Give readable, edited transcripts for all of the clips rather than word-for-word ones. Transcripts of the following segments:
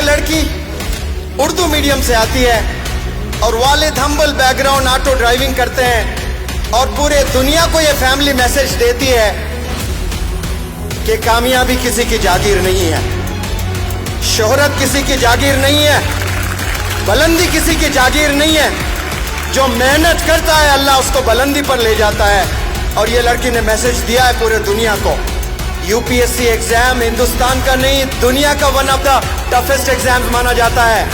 लड़की उर्दू मीडियम से आती है और वालिद हम्बल बैकग्राउंड ऑटो ड्राइविंग करते हैं और पूरे दुनिया को ये फैमिली मैसेज देती है कि कामयाबी किसी की जागीर नहीं है, शोहरत किसी की जागीर नहीं है, बुलंदी किसी की जागीर नहीं है। जो मेहनत करता है अल्लाह उसको बुलंदी पर ले जाता है। और ये लड़की ने मैसेज दिया है पूरे दुनिया को। यूपीएससी एग्जाम हिंदुस्तान का नहीं, दुनिया का one of the toughest exam माना जाता है।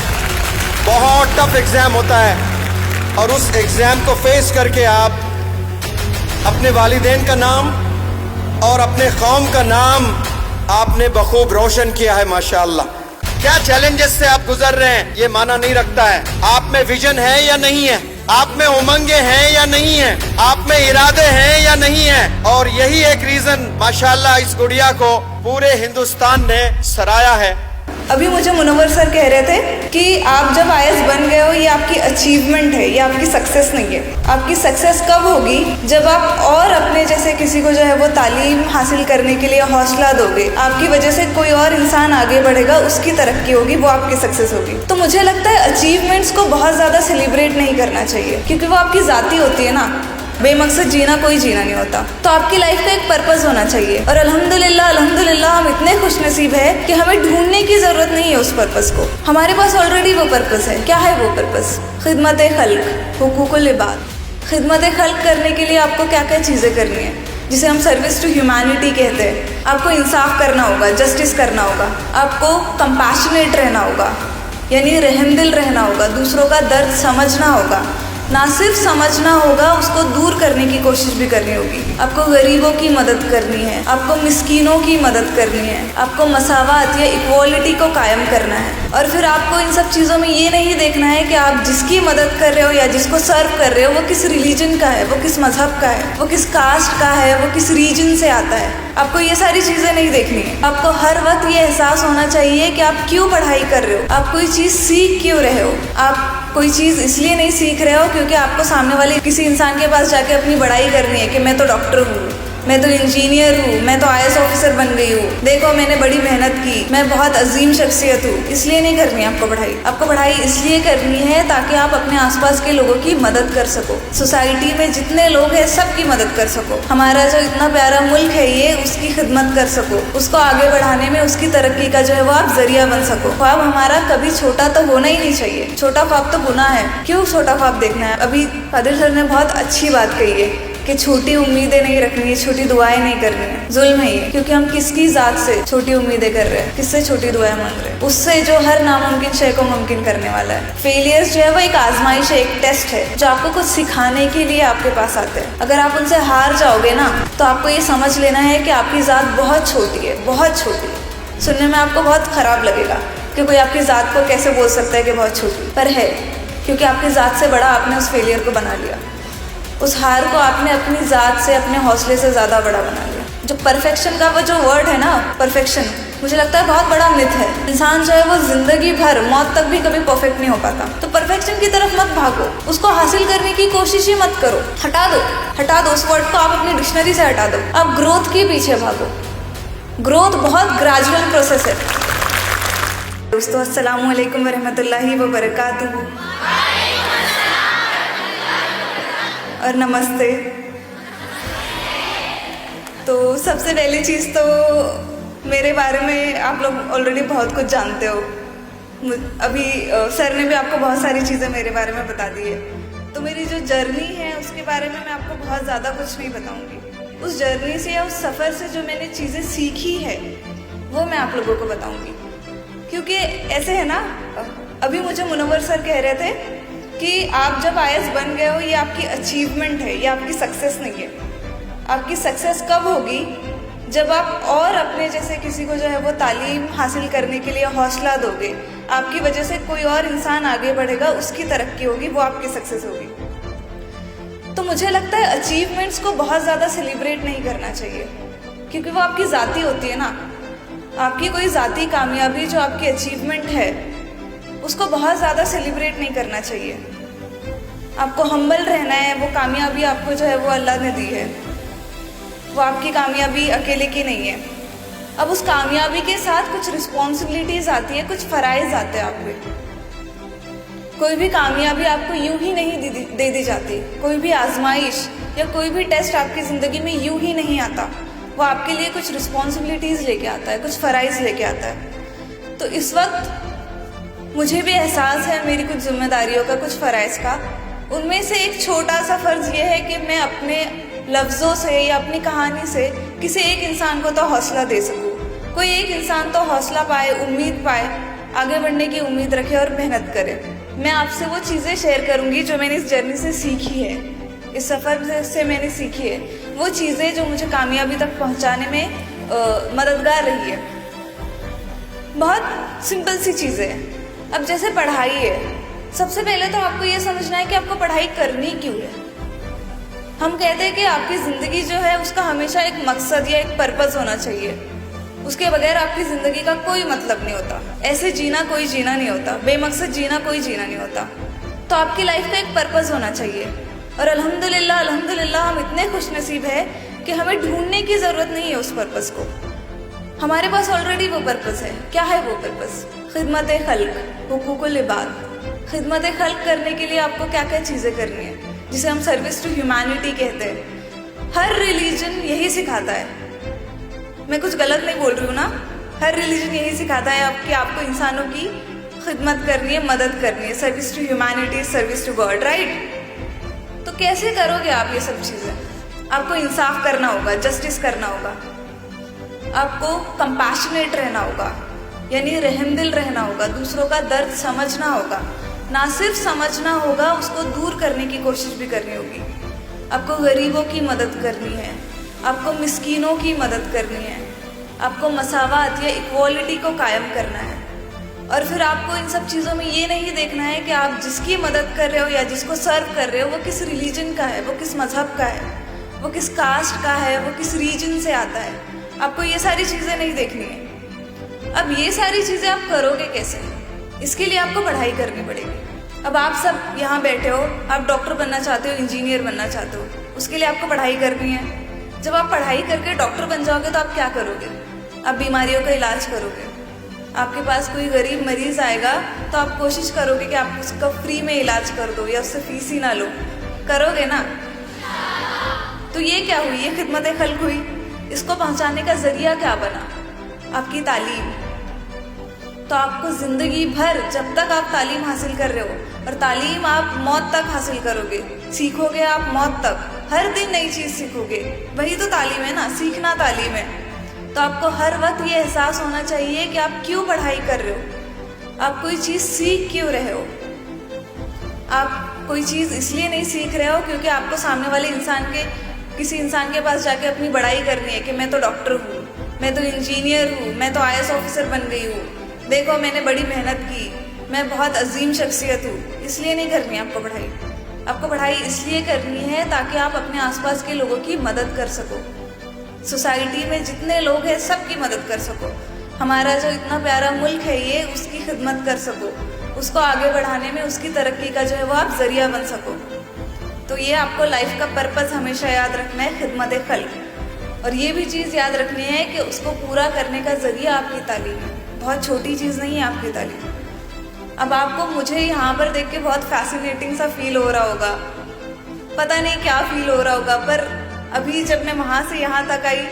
बहुत टफ एग्जाम होता है और उस एग्जाम को फेस करके आप अपने वालिदैन का नाम और अपने कौम का नाम आपने बखूब रोशन किया है माशाअल्लाह। क्या चैलेंजेस से आप गुजर रहे हैं ये माना नहीं रखता है। आप में विजन है या नहीं है, आप में उमंगे हैं या नहीं है, आप में इरादे हैं या नहीं है। और यही एक रीजन माशाअल्लाह इस गुड़िया को पूरे हिंदुस्तान ने सराहा है। अभी मुझे मुनव्वर सर कह रहे थे कि आप जब आईएएस बन गए हो ये आपकी अचीवमेंट है, ये आपकी सक्सेस नहीं है। आपकी सक्सेस कब होगी जब आप और अपने जैसे किसी को जो है वो तालीम हासिल करने के लिए हौसला दोगे, आपकी वजह से कोई और इंसान आगे बढ़ेगा, उसकी तरक्की होगी, वो आपकी सक्सेस होगी। तो मुझे लगता है अचीवमेंट्स को बहुत ज़्यादा सेलिब्रेट नहीं करना चाहिए क्योंकि वो आपकी ज़ाती होती है ना। बेमकसद जीना कोई जीना नहीं होता। तो आपकी लाइफ का एक पर्पस होना चाहिए और अल्हम्दुलिल्लाह हम इतने खुशनसीब है कि हमें ढूंढने की जरूरत नहीं है उस पर्पस को। हमारे पास ऑलरेडी वो पर्पस है। क्या है वो पर्पस? खिदमत खल्क, हुकूकुल इबाद। खिदमत खल्क करने के लिए आपको क्या क्या चीज़ें करनी है, जिसे हम सर्विस टू ह्यूमैनिटी कहते हैं। आपको इंसाफ करना होगा, जस्टिस करना होगा, आपको कंपैशनेट रहना होगा, यानी रहमदिल रहना होगा, दूसरों का दर्द समझना होगा। ना सिर्फ समझना होगा, उसको दूर करने की कोशिश भी करनी होगी। आपको गरीबों की मदद करनी है, आपको मिस्कीनों की मदद करनी है, आपको मसावात या इक्वालिटी को कायम करना है। और फिर आपको इन सब चीज़ों में ये नहीं देखना है कि आप जिसकी मदद कर रहे हो या जिसको सर्व कर रहे हो वो किस रिलीजन का है, वो किस मजहब का है, वो किस कास्ट का है, वो किस रीजन से आता है। आपको ये सारी चीज़ें नहीं देखनी है। आपको हर वक्त ये एहसास होना चाहिए कि आप क्यों पढ़ाई कर रहे हो, आप कोई चीज़ सीख क्यों रहे हो। आप कोई चीज़ इसलिए नहीं सीख रहे हो क्योंकि आपको सामने वाले किसी इंसान के पास जाके अपनी बड़ाई करनी है कि मैं तो डॉक्टर हूँ, मैं तो इंजीनियर हूँ, मैं तो आईएएस ऑफिसर बन गई हूँ, देखो मैंने बड़ी मेहनत की, मैं बहुत अजीम शख्सियत हूँ। इसलिए नहीं करनी है आपको पढ़ाई। आपको पढ़ाई इसलिए करनी है ताकि आप अपने आसपास के लोगों की मदद कर सको, सोसाइटी में जितने लोग हैं सबकी मदद कर सको। हमारा जो इतना प्यारा मुल्क है ये, उसकी खिदमत कर सको, उसको आगे बढ़ाने में उसकी तरक्की का जो है वो आप जरिया बन सको। ख्वाब हमारा कभी छोटा तो होना ही नहीं चाहिए। छोटा ख्वाब तो गुनाह है, क्यों छोटा ख्वाब देखना है। अभी फादिल सर ने बहुत अच्छी बात कही है कि छोटी उम्मीदें नहीं रखनी है, छोटी दुआएं नहीं करनी है। जुल्म है ये, क्योंकि हम किसकी ज़ात से छोटी उम्मीदें कर रहे हैं, किससे छोटी दुआएं मांग रहे हैं? उससे जो हर नामुमकिन शय को मुमकिन करने वाला है। फेलियर्स जो है वो एक आजमाइश है, एक टेस्ट है जो आपको कुछ सिखाने के लिए आपके पास आते हैं। अगर आप उनसे हार जाओगे ना तो आपको ये समझ लेना है कि आपकी ज़ात बहुत छोटी है, बहुत छोटी है। सुनने में आपको बहुत ख़राब लगेगा कि कोई आपकी ज़ात को कैसे बोल सकता है कि बहुत छोटी, पर है, क्योंकि आपकी ज़ात से बड़ा आपने उस फेलियर को बना लिया। उस हार को आपने अपनी ज़ात से, अपने हौसले से ज़्यादा बड़ा बना लिया। जो परफेक्शन का वो जो वर्ड है ना, परफेक्शन, मुझे लगता है बहुत बड़ा मिथ है। इंसान जो है वो जिंदगी भर मौत तक भी कभी परफेक्ट नहीं हो पाता। तो परफेक्शन की तरफ मत भागो, उसको हासिल करने की कोशिश ही मत करो। हटा दो उस वर्ड को, आप अपनी डिक्शनरी से हटा दो। आप ग्रोथ के पीछे भागो। ग्रोथ बहुत ग्रेजुअल प्रोसेस है। दोस्तों अस्सलामु अलैकुम वरहमतुल्लाहि वबरकातुहू और नमस्ते। तो सबसे पहली चीज़ तो मेरे बारे में आप लोग ऑलरेडी बहुत कुछ जानते हो। अभी सर ने भी आपको बहुत सारी चीज़ें मेरे बारे में बता दी है। तो मेरी जो जर्नी है उसके बारे में मैं आपको बहुत ज़्यादा कुछ नहीं बताऊंगी। उस जर्नी से या उस सफ़र से जो मैंने चीज़ें सीखी है वो मैं आप लोगों को बताऊंगी। क्योंकि ऐसे है ना, अभी मुझे मुनव्वर सर कह रहे थे कि आप जब आईएएस बन गए हो ये आपकी अचीवमेंट है, ये आपकी सक्सेस नहीं है। आपकी सक्सेस कब होगी जब आप और अपने जैसे किसी को जो है वो तालीम हासिल करने के लिए हौसला दोगे, आपकी वजह से कोई और इंसान आगे बढ़ेगा, उसकी तरक्की होगी, वो आपकी सक्सेस होगी। तो मुझे लगता है अचीवमेंट्स को बहुत ज़्यादा सेलिब्रेट नहीं करना चाहिए क्योंकि वो आपकी ज़ाती होती है ना। आपकी कोई ज़ाती कामयाबी जो आपकी अचीवमेंट है उसको बहुत ज़्यादा सेलिब्रेट नहीं करना चाहिए। आपको हम्बल रहना है। वो कामयाबी आपको जो है वो अल्लाह ने दी है, वो आपकी कामयाबी अकेले की नहीं है। अब उस कामयाबी के साथ कुछ रिस्पॉन्सिबिलिटीज आती है, कुछ फ़राइज़ आते हैं आप पे। कोई भी कामयाबी आपको यूं ही नहीं दे दी जाती। कोई भी आजमाइश या कोई भी टेस्ट आपकी ज़िंदगी में यूं ही नहीं आता। वो आपके लिए कुछ रिस्पॉन्सिबिलिटीज़ लेके आता है, कुछ फ़राइज़ लेके आता है। तो इस वक्त मुझे भी एहसास है मेरी कुछ जिम्मेदारियों का, कुछ फ़राइज़ का। उनमें से एक छोटा सा फ़र्ज़ ये है कि मैं अपने लफ्ज़ों से या अपनी कहानी से किसी एक इंसान को तो हौसला दे सकूँ। कोई एक इंसान तो हौसला पाए, उम्मीद पाए, आगे बढ़ने की उम्मीद रखे और मेहनत करे। मैं आपसे वो चीज़ें शेयर करूँगी जो मैंने इस जर्नी से सीखी है, इस सफ़र से मैंने सीखी है। वो चीज़ें जो मुझे कामयाबी तक पहुँचाने में मददगार रही है। बहुत सिंपल सी चीज़ें हैं। अब जैसे पढ़ाई है, सबसे पहले तो आपको ये समझना है कि आपको पढ़ाई करनी क्यों है। हम कहते हैं कि आपकी ज़िंदगी जो है उसका हमेशा एक मकसद या एक पर्पज़ होना चाहिए। उसके बगैर आपकी ज़िंदगी का कोई मतलब नहीं होता। ऐसे जीना कोई जीना नहीं होता, बेमकसद जीना कोई जीना नहीं होता। तो आपकी लाइफ का एक पर्पज़ होना चाहिए। और अल्हम्दुलिल्लाह अल्हम्दुलिल्लाह हम इतने खुशनसीब है कि हमें ढूंढने की ज़रूरत नहीं है उस पर्पज़ को। हमारे पास ऑलरेडी वो पर्पज़ है। क्या है वो पर्पज़? खिदमत खल्क, हुकूकुल इबाद। खिदमत खल्क करने के लिए आपको क्या क्या चीज़ें करनी है, जिसे हम सर्विस टू ह्यूमैनिटी कहते हैं। हर रिलीजन यही सिखाता है। मैं कुछ गलत नहीं बोल रही हूँ ना? हर रिलीजन यही सिखाता है कि आपको इंसानों की खिदमत करनी है, मदद करनी है। Service to humanity, service to God, right? तो कैसे करोगे आप ये सब चीज़ें? आपको इंसाफ करना होगा, जस्टिस करना होगा, आपको कंपैशनेट रहना होगा, यानी रहमदिल रहना होगा, दूसरों का दर्द समझना होगा। ना सिर्फ समझना होगा, उसको दूर करने की कोशिश भी करनी होगी। आपको गरीबों की मदद करनी है, आपको मिस्कीनों की मदद करनी है, आपको मसावात या इक्वालिटी को कायम करना है। और फिर आपको इन सब चीज़ों में ये नहीं देखना है कि आप जिसकी मदद कर रहे हो या जिसको सर्व कर रहे हो वो किस रिलीजन का है, वो किस मज़हब का है, वो किस कास्ट का है, वो किस रीजन से आता है। आपको ये सारी चीज़ें नहीं देखनी है। अब ये सारी चीज़ें आप करोगे कैसे? इसके लिए आपको पढ़ाई करनी पड़ेगी। अब आप सब यहाँ बैठे हो, आप डॉक्टर बनना चाहते हो, इंजीनियर बनना चाहते हो, उसके लिए आपको पढ़ाई करनी है। जब आप पढ़ाई करके डॉक्टर बन जाओगे तो आप क्या करोगे? आप बीमारियों का इलाज करोगे। आपके पास कोई गरीब मरीज़ आएगा तो आप कोशिश करोगे कि आप उसका फ्री में इलाज कर दो या उससे फीस ही ना लो। करोगे ना? तो ये क्या हुई? ये खिदमत खल्क हुई। इसको पहुंचाने का जरिया क्या बना? आपकी तालीम। तो आपको ज़िंदगी भर, जब तक आप तालीम हासिल कर रहे हो, और तालीम आप मौत तक हासिल करोगे, सीखोगे आप मौत तक, हर दिन नई चीज़ सीखोगे। वही तो तालीम है ना, सीखना तालीम है। तो आपको हर वक्त ये एहसास होना चाहिए कि आप क्यों पढ़ाई कर रहे हो, आप कोई चीज़ सीख क्यों रहे हो। आप कोई चीज़ इसलिए नहीं सीख रहे हो क्योंकि आपको सामने वाले किसी इंसान के पास जाके अपनी बड़ाई करनी है कि मैं तो डॉक्टर हूँ, मैं तो इंजीनियर हूँ, मैं तो IAS ऑफिसर बन गई हूँ, देखो मैंने बड़ी मेहनत की, मैं बहुत अजीम शख्सियत हूँ। इसलिए नहीं करनी आपको पढ़ाई। आपको पढ़ाई इसलिए करनी है ताकि आप अपने आसपास के लोगों की मदद कर सको। सोसाइटी में जितने लोग हैं सबकी मदद कर सको। हमारा जो इतना प्यारा मुल्क है ये, उसकी खिदमत कर सको, उसको आगे बढ़ाने में उसकी तरक्की का जो है वो आप जरिया बन सको। तो ये आपको लाइफ का पर्पस हमेशा याद रखना है, खिदमत खल्क। और ये भी चीज़ याद रखनी है कि उसको पूरा करने का जरिया आपकी तालीम है। बहुत छोटी चीज़ नहीं है आपकी तालीम। अब आपको मुझे यहाँ पर देख के बहुत फैसिनेटिंग सा फील हो रहा होगा, पता नहीं क्या फील हो रहा होगा, पर अभी जब मैं वहाँ से यहाँ तक आई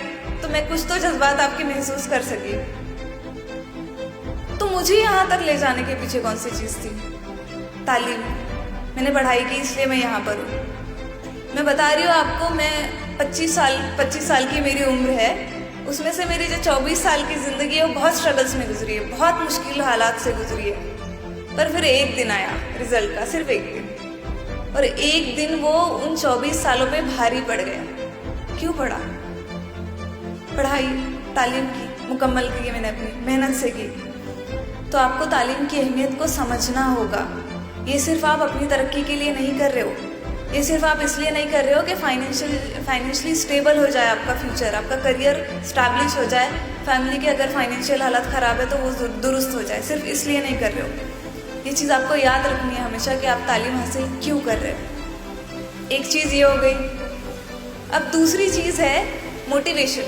तो मैं कुछ तो जज्बात आपके महसूस कर सकी। तो मुझे यहाँ तक ले जाने के पीछे कौन सी चीज़ थी? तालीम। मैंने पढ़ाई की इसलिए मैं यहाँ पर हूँ। मैं बता रही हूँ आपको, मैं 25 साल की मेरी उम्र है। उसमें से मेरी जो 24 साल की ज़िंदगी है वो बहुत स्ट्रगल्स में गुजरी है, बहुत मुश्किल हालात से गुजरी है। पर फिर एक दिन आया रिजल्ट का, सिर्फ एक दिन, और एक दिन वो उन 24 सालों पे भारी पड़ गया। क्यों पड़ा? पढ़ाई, तालीम की, मुकम्मल की मैंने, अपनी मेहनत से की। तो आपको तालीम की अहमियत को समझना होगा। ये सिर्फ आप अपनी तरक्की के लिए नहीं कर रहे हो, ये सिर्फ आप इसलिए नहीं कर रहे हो कि फाइनेंशियली स्टेबल हो जाए आपका फ्यूचर, आपका करियर स्टैब्लिश हो जाए, फैमिली के अगर फाइनेंशियल हालत ख़राब है तो वो दुरुस्त हो जाए, सिर्फ इसलिए नहीं कर रहे हो। ये चीज़ आपको याद रखनी है हमेशा कि आप तालीम हासिल क्यों कर रहे हो। एक चीज़ ये हो गई। अब दूसरी चीज़ है मोटिवेशन।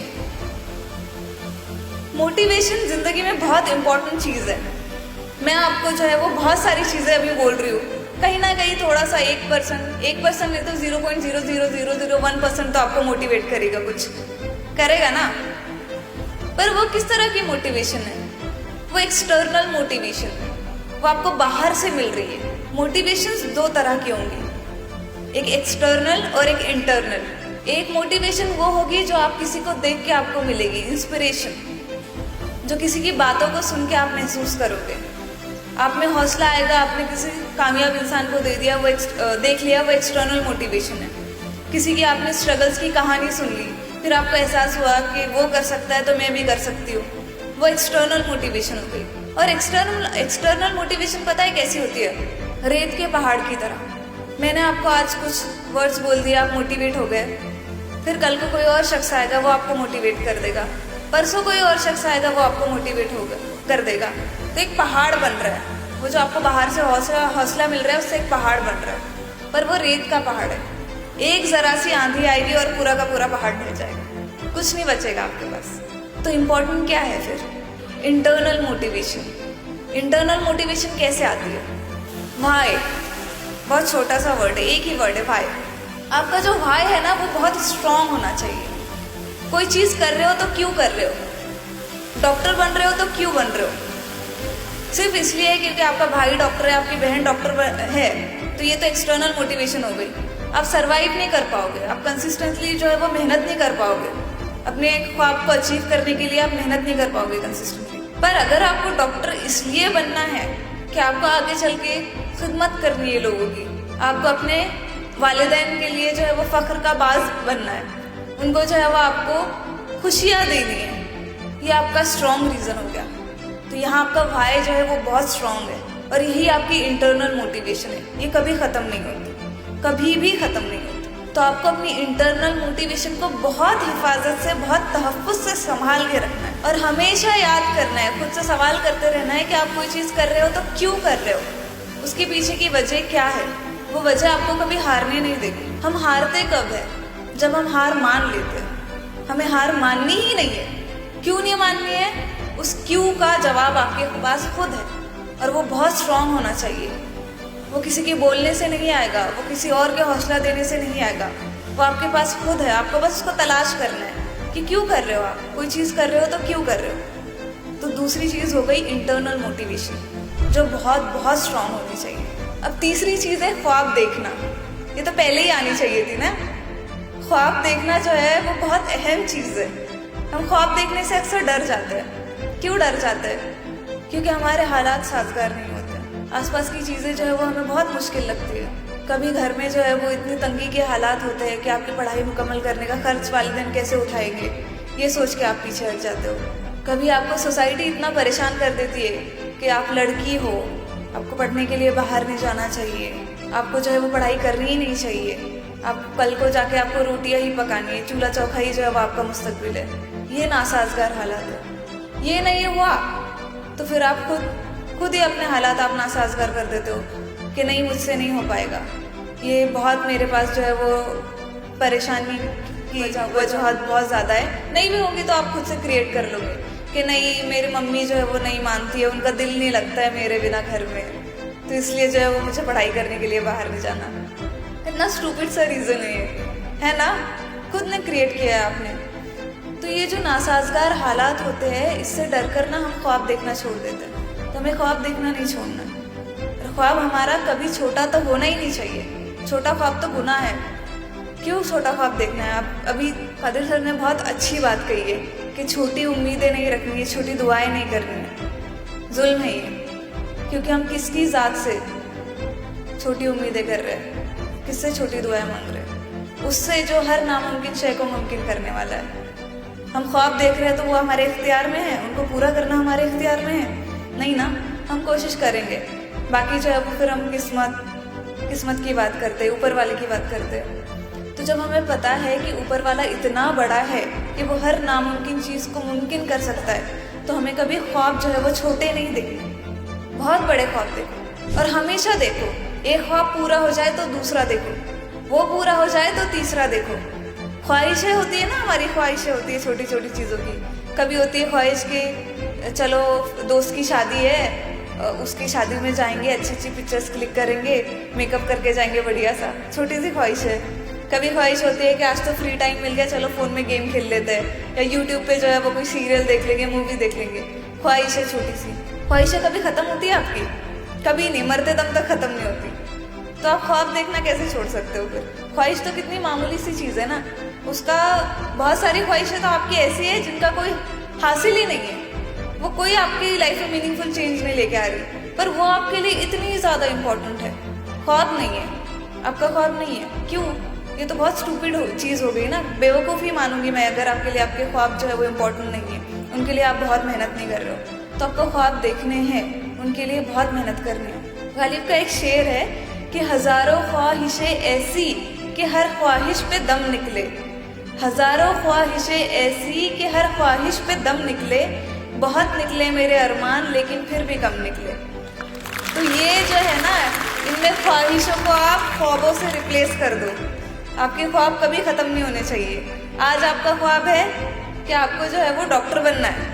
मोटिवेशन जिंदगी में बहुत इंपॉर्टेंट चीज़ है। मैं आपको जो है वो बहुत सारी चीज़ें अभी बोल रही हूँ, कहीं ना कहीं थोड़ा सा 1% नहीं तो 0.00001% तो आपको मोटिवेट करेगा, कुछ करेगा ना। पर वो किस तरह की मोटिवेशन है? वो एक्सटर्नल मोटिवेशन है, वो आपको बाहर से मिल रही है। मोटिवेशंस दो तरह की होंगी, एक एक्सटर्नल और एक इंटरनल। एक मोटिवेशन वो होगी जो आप किसी को देख के आपको मिलेगी, इंस्पिरेशन, जो किसी की बातों को सुन के आप महसूस करोगे, आप में हौसला आएगा, आपने किसी कामयाब इंसान को दे दिया, वो देख लिया, वो एक्सटर्नल मोटिवेशन है। किसी की आपने स्ट्रगल्स की कहानी सुन ली, फिर आपको एहसास हुआ कि वो कर सकता है तो मैं भी कर सकती हूँ, वो एक्सटर्नल मोटिवेशन हो गई। और एक्सटर्नल मोटिवेशन पता है कैसी होती है? रेत के पहाड़ की तरह। मैंने आपको आज कुछ वर्ड्स बोल दिया, आप मोटिवेट हो गए, फिर कल को कोई और शख्स आएगा, वो आपको मोटिवेट कर देगा, परसों कोई और शख्स आएगा, वो आपको मोटिवेट कर देगा। तो एक पहाड़ बन रहा है, वो जो आपको बाहर से हौसला मिल रहा है उससे एक पहाड़ बन रहा है, पर वो रेत का पहाड़ है। एक जरा सी आंधी आएगी और पूरा का पूरा पहाड़ ढह जाएगा, कुछ नहीं बचेगा आपके पास। तो इम्पोर्टेंट क्या है फिर? Internal motivation. इंटरनल मोटिवेशन कैसे आती है? वाई, बहुत छोटा सा वर्ड है, एक ही वर्ड है, वाई। आपका जो वाई है ना वो बहुत स्ट्रांग होना चाहिए। कोई चीज़ कर रहे हो तो क्यों कर रहे हो? डॉक्टर बन रहे हो तो क्यों बन रहे हो? सिर्फ इसलिए है क्योंकि आपका भाई डॉक्टर है, आपकी बहन डॉक्टर है, तो ये तो एक्सटर्नल मोटिवेशन हो गई। आप सरवाइव नहीं कर पाओगे, आप कंसिस्टेंटली जो है वो मेहनत नहीं कर पाओगे, अपने ख्वाब को अचीव करने के लिए आप मेहनत नहीं कर पाओगे कंसिस्टेंटली। पर अगर आपको डॉक्टर इसलिए बनना है कि आपको आगे चल के खिदमत करनी है लोगों की, आपको अपने वालिदैन के लिए जो है वो फख्र का बाज बनना है, उनको जो है वो आपको खुशियाँ देनी है, ये आपका स्ट्रॉन्ग रीज़न हो गया। तो यहाँ आपका वाई जो है वो बहुत स्ट्रॉन्ग है, और यही आपकी इंटरनल मोटिवेशन है। ये कभी ख़त्म नहीं होती, कभी भी ख़त्म नहीं होती। तो आपको अपनी इंटरनल मोटिवेशन को बहुत हिफाजत से, बहुत तहफ़्फ़ुज़ से संभाल के रखना है, और हमेशा याद करना है, खुद से सवाल करते रहना है कि आप कोई चीज़ कर रहे हो तो क्यों कर रहे हो, उसके पीछे की वजह क्या है। वो वजह आपको कभी हारने नहीं देगी। हम हारते कब है? जब हम हार मान लेते हैं। हमें हार माननी ही नहीं है। क्यों नहीं माननी है? उस क्यों का जवाब आपके पास खुद है, और वो बहुत स्ट्रांग होना चाहिए। वो किसी के बोलने से नहीं आएगा, वो किसी और के हौसला देने से नहीं आएगा, वो आपके पास खुद है। आपको बस उसको तलाश करना है कि क्यों कर रहे हो, आप कोई चीज़ कर रहे हो तो क्यों कर रहे हो। तो दूसरी चीज़ हो गई इंटरनल मोटिवेशन, जो बहुत बहुत स्ट्रांग होनी चाहिए। अब तीसरी चीज़ है ख्वाब देखना। ये तो पहले ही आनी चाहिए थी ना। ख्वाब देखना जो है वो बहुत अहम चीज़ है। हम ख्वाब देखने से अक्सर डर जाते हैं। क्यों डर जाते हैं? क्योंकि हमारे हालात साजगार नहीं होते, आसपास की चीज़ें जो है वो हमें बहुत मुश्किल लगती है। कभी घर में जो है वो इतनी तंगी के हालात होते हैं कि आपकी पढ़ाई मुकम्मल करने का खर्च वालिदैन कैसे उठाएंगे, ये सोच के आप पीछे हट जाते हो। कभी आपको सोसाइटी इतना परेशान कर देती है कि आप लड़की हो, आपको पढ़ने के लिए बाहर नहीं जाना चाहिए, आपको जो है वो पढ़ाई करनी ही नहीं चाहिए, आप कल को जाके आपको रोटियां ही पकानी है, चूल्हा चौका ही जो है वो आपका मुस्तकबिल है। ये नासाजगार हालात है। ये नहीं हुआ तो फिर आप खुद ही अपने हालात आप नासाजगार कर देते हो कि नहीं, मुझसे नहीं हो पाएगा, ये बहुत मेरे पास जो है वो परेशानी की वजूहत बहुत ज़्यादा है। नहीं भी होंगी तो आप खुद से क्रिएट कर लोगे कि नहीं, मेरी मम्मी जो है वो नहीं मानती है, उनका दिल नहीं लगता है मेरे बिना घर में, तो इसलिए जो है वो मुझे पढ़ाई करने के लिए बाहर नहीं जाना। इतना स्टूपिड सा रीज़न है ना, खुद ने क्रिएट किया है आपने। तो ये जो नासाजगार हालात होते हैं, इससे डर कर ना हम ख्वाब देखना छोड़ देते हैं। तो हमें ख्वाब देखना नहीं छोड़ना। और ख्वाब हमारा कभी छोटा तो होना ही नहीं चाहिए। छोटा ख्वाब तो गुनाह है। क्यों छोटा ख्वाब देखना है? आप अभी कादिर सर ने बहुत अच्छी बात कही है कि छोटी उम्मीदें नहीं रखनी है, छोटी दुआएं नहीं करनी है। जुल्म है ये, क्योंकि हम किसकी ज़ात से छोटी उम्मीदें कर रहे हैं, किससे छोटी दुआएं मांग रहे हैं? उससे जो हर नामुमकिन शय को मुमकिन करने वाला है। हम ख्वाब देख रहे हैं तो वो हमारे इख्तियार में है, उनको पूरा करना हमारे इख्तियार में है नहीं ना। हम कोशिश करेंगे, बाकी जो है वो फिर हम किस्मत की बात करते हैं, ऊपर वाले की बात करते हैं। तो जब हमें पता है कि ऊपर वाला इतना बड़ा है कि वो हर नामुमकिन चीज़ को मुमकिन कर सकता है, तो हमें कभी ख्वाब जो है वो छोटे नहीं देखने, बहुत बड़े ख्वाब देखो। और हमेशा देखो, एक ख्वाब पूरा हो जाए तो दूसरा देखो, वो पूरा हो जाए तो तीसरा देखो। ख्वाहिशें होती है ना, हमारी ख्वाहिशें होती है छोटी छोटी चीज़ों की कभी होती है ख्वाहिश कि चलो दोस्त की शादी है, उसकी शादी में जाएंगे, अच्छी अच्छी पिक्चर्स क्लिक करेंगे, मेकअप करके जाएंगे बढ़िया सा, छोटी सी ख्वाहिश है। कभी ख्वाहिश होती है कि आज तो फ्री टाइम मिल गया, चलो फ़ोन में गेम खेल लेते हैं, या यूट्यूब पे जो है वो कोई सीरियल देख लेंगे, मूवी देख लेंगे। ख्वाहिश है छोटी सी। ख्वाहिशें कभी ख़त्म होती है आपकी? कभी नहीं, मरते दम तक ख़त्म नहीं होती। तो आप ख्वाब देखना कैसे छोड़ सकते हो फिर? ख्वाहिश तो कितनी मामूली सी चीज़ है ना, उसका बहुत सारी ख्वाहिशें तो आपकी ऐसी है जिनका कोई हासिल ही नहीं है, वो कोई आपकी लाइफ में मीनिंगफुल चेंज नहीं लेके आ रही, पर वो आपके लिए इतनी ज़्यादा इम्पोर्टेंट है। ख्वाब नहीं है, आपका ख्वाब नहीं है। क्यों? ये तो बहुत स्टूपिड चीज़ हो गई ना, बेवकूफ़ी मानूंगी मैं अगर आपके लिए आपके ख्वाब जो है वो इम्पोर्टेंट नहीं है, उनके लिए आप बहुत मेहनत नहीं कर रहे हो। तो आपको ख्वाब देखने हैं, उनके लिए बहुत मेहनत करनी है। गालिब का एक शेर है कि हज़ारों ख्वाहिशें ऐसी कि हर ख्वाहिश पे दम निकले, हज़ारों ख्वाहिशें ऐसी कि हर ख्वाहिश पे दम निकले, बहुत निकले मेरे अरमान लेकिन फिर भी कम निकले। तो ये जो है ना, इनमें ख्वाहिशों को आप ख्वाबों से रिप्लेस कर दो। आपके ख्वाब कभी ख़त्म नहीं होने चाहिए। आज आपका ख्वाब है कि आपको जो है वो डॉक्टर बनना है,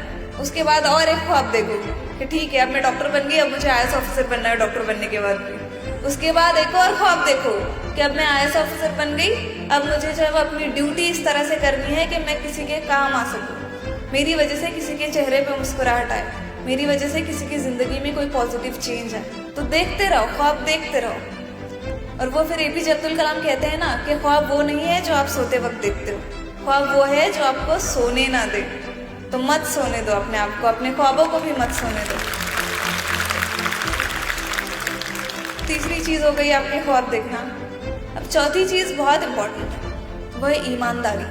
उसके बाद और एक ख्वाब देखो कि ठीक है अब मैं डॉक्टर बन गई, अब मुझे IAS ऑफिसर बनना है डॉक्टर बनने के बाद भी। उसके बाद एक और ख्वाब देखो कि अब मैं IAS ऑफिसर बन गई, अब मुझे जो है वो अपनी ड्यूटी इस तरह से करनी है कि मैं किसी के काम आ सकूँ, मेरी वजह से किसी के चेहरे पे मुस्कुराहट आए, मेरी वजह से किसी की ज़िंदगी में कोई पॉजिटिव चेंज आए। तो देखते रहो, ख्वाब देखते रहो। और वो फिर APJ अब्दुल कलाम कहते हैं ना कि ख्वाब वो नहीं है जो आप सोते वक्त देखते हो, ख्वाब वो है जो आपको सोने ना दे। तो मत सोने दो अपने आप को, अपने ख्वाबों को भी मत सोने दो। तीसरी चीज़ हो गई आपके ख्वाब देखना। अब चौथी चीज़ बहुत इम्पोर्टेंट है, वो है ईमानदारी।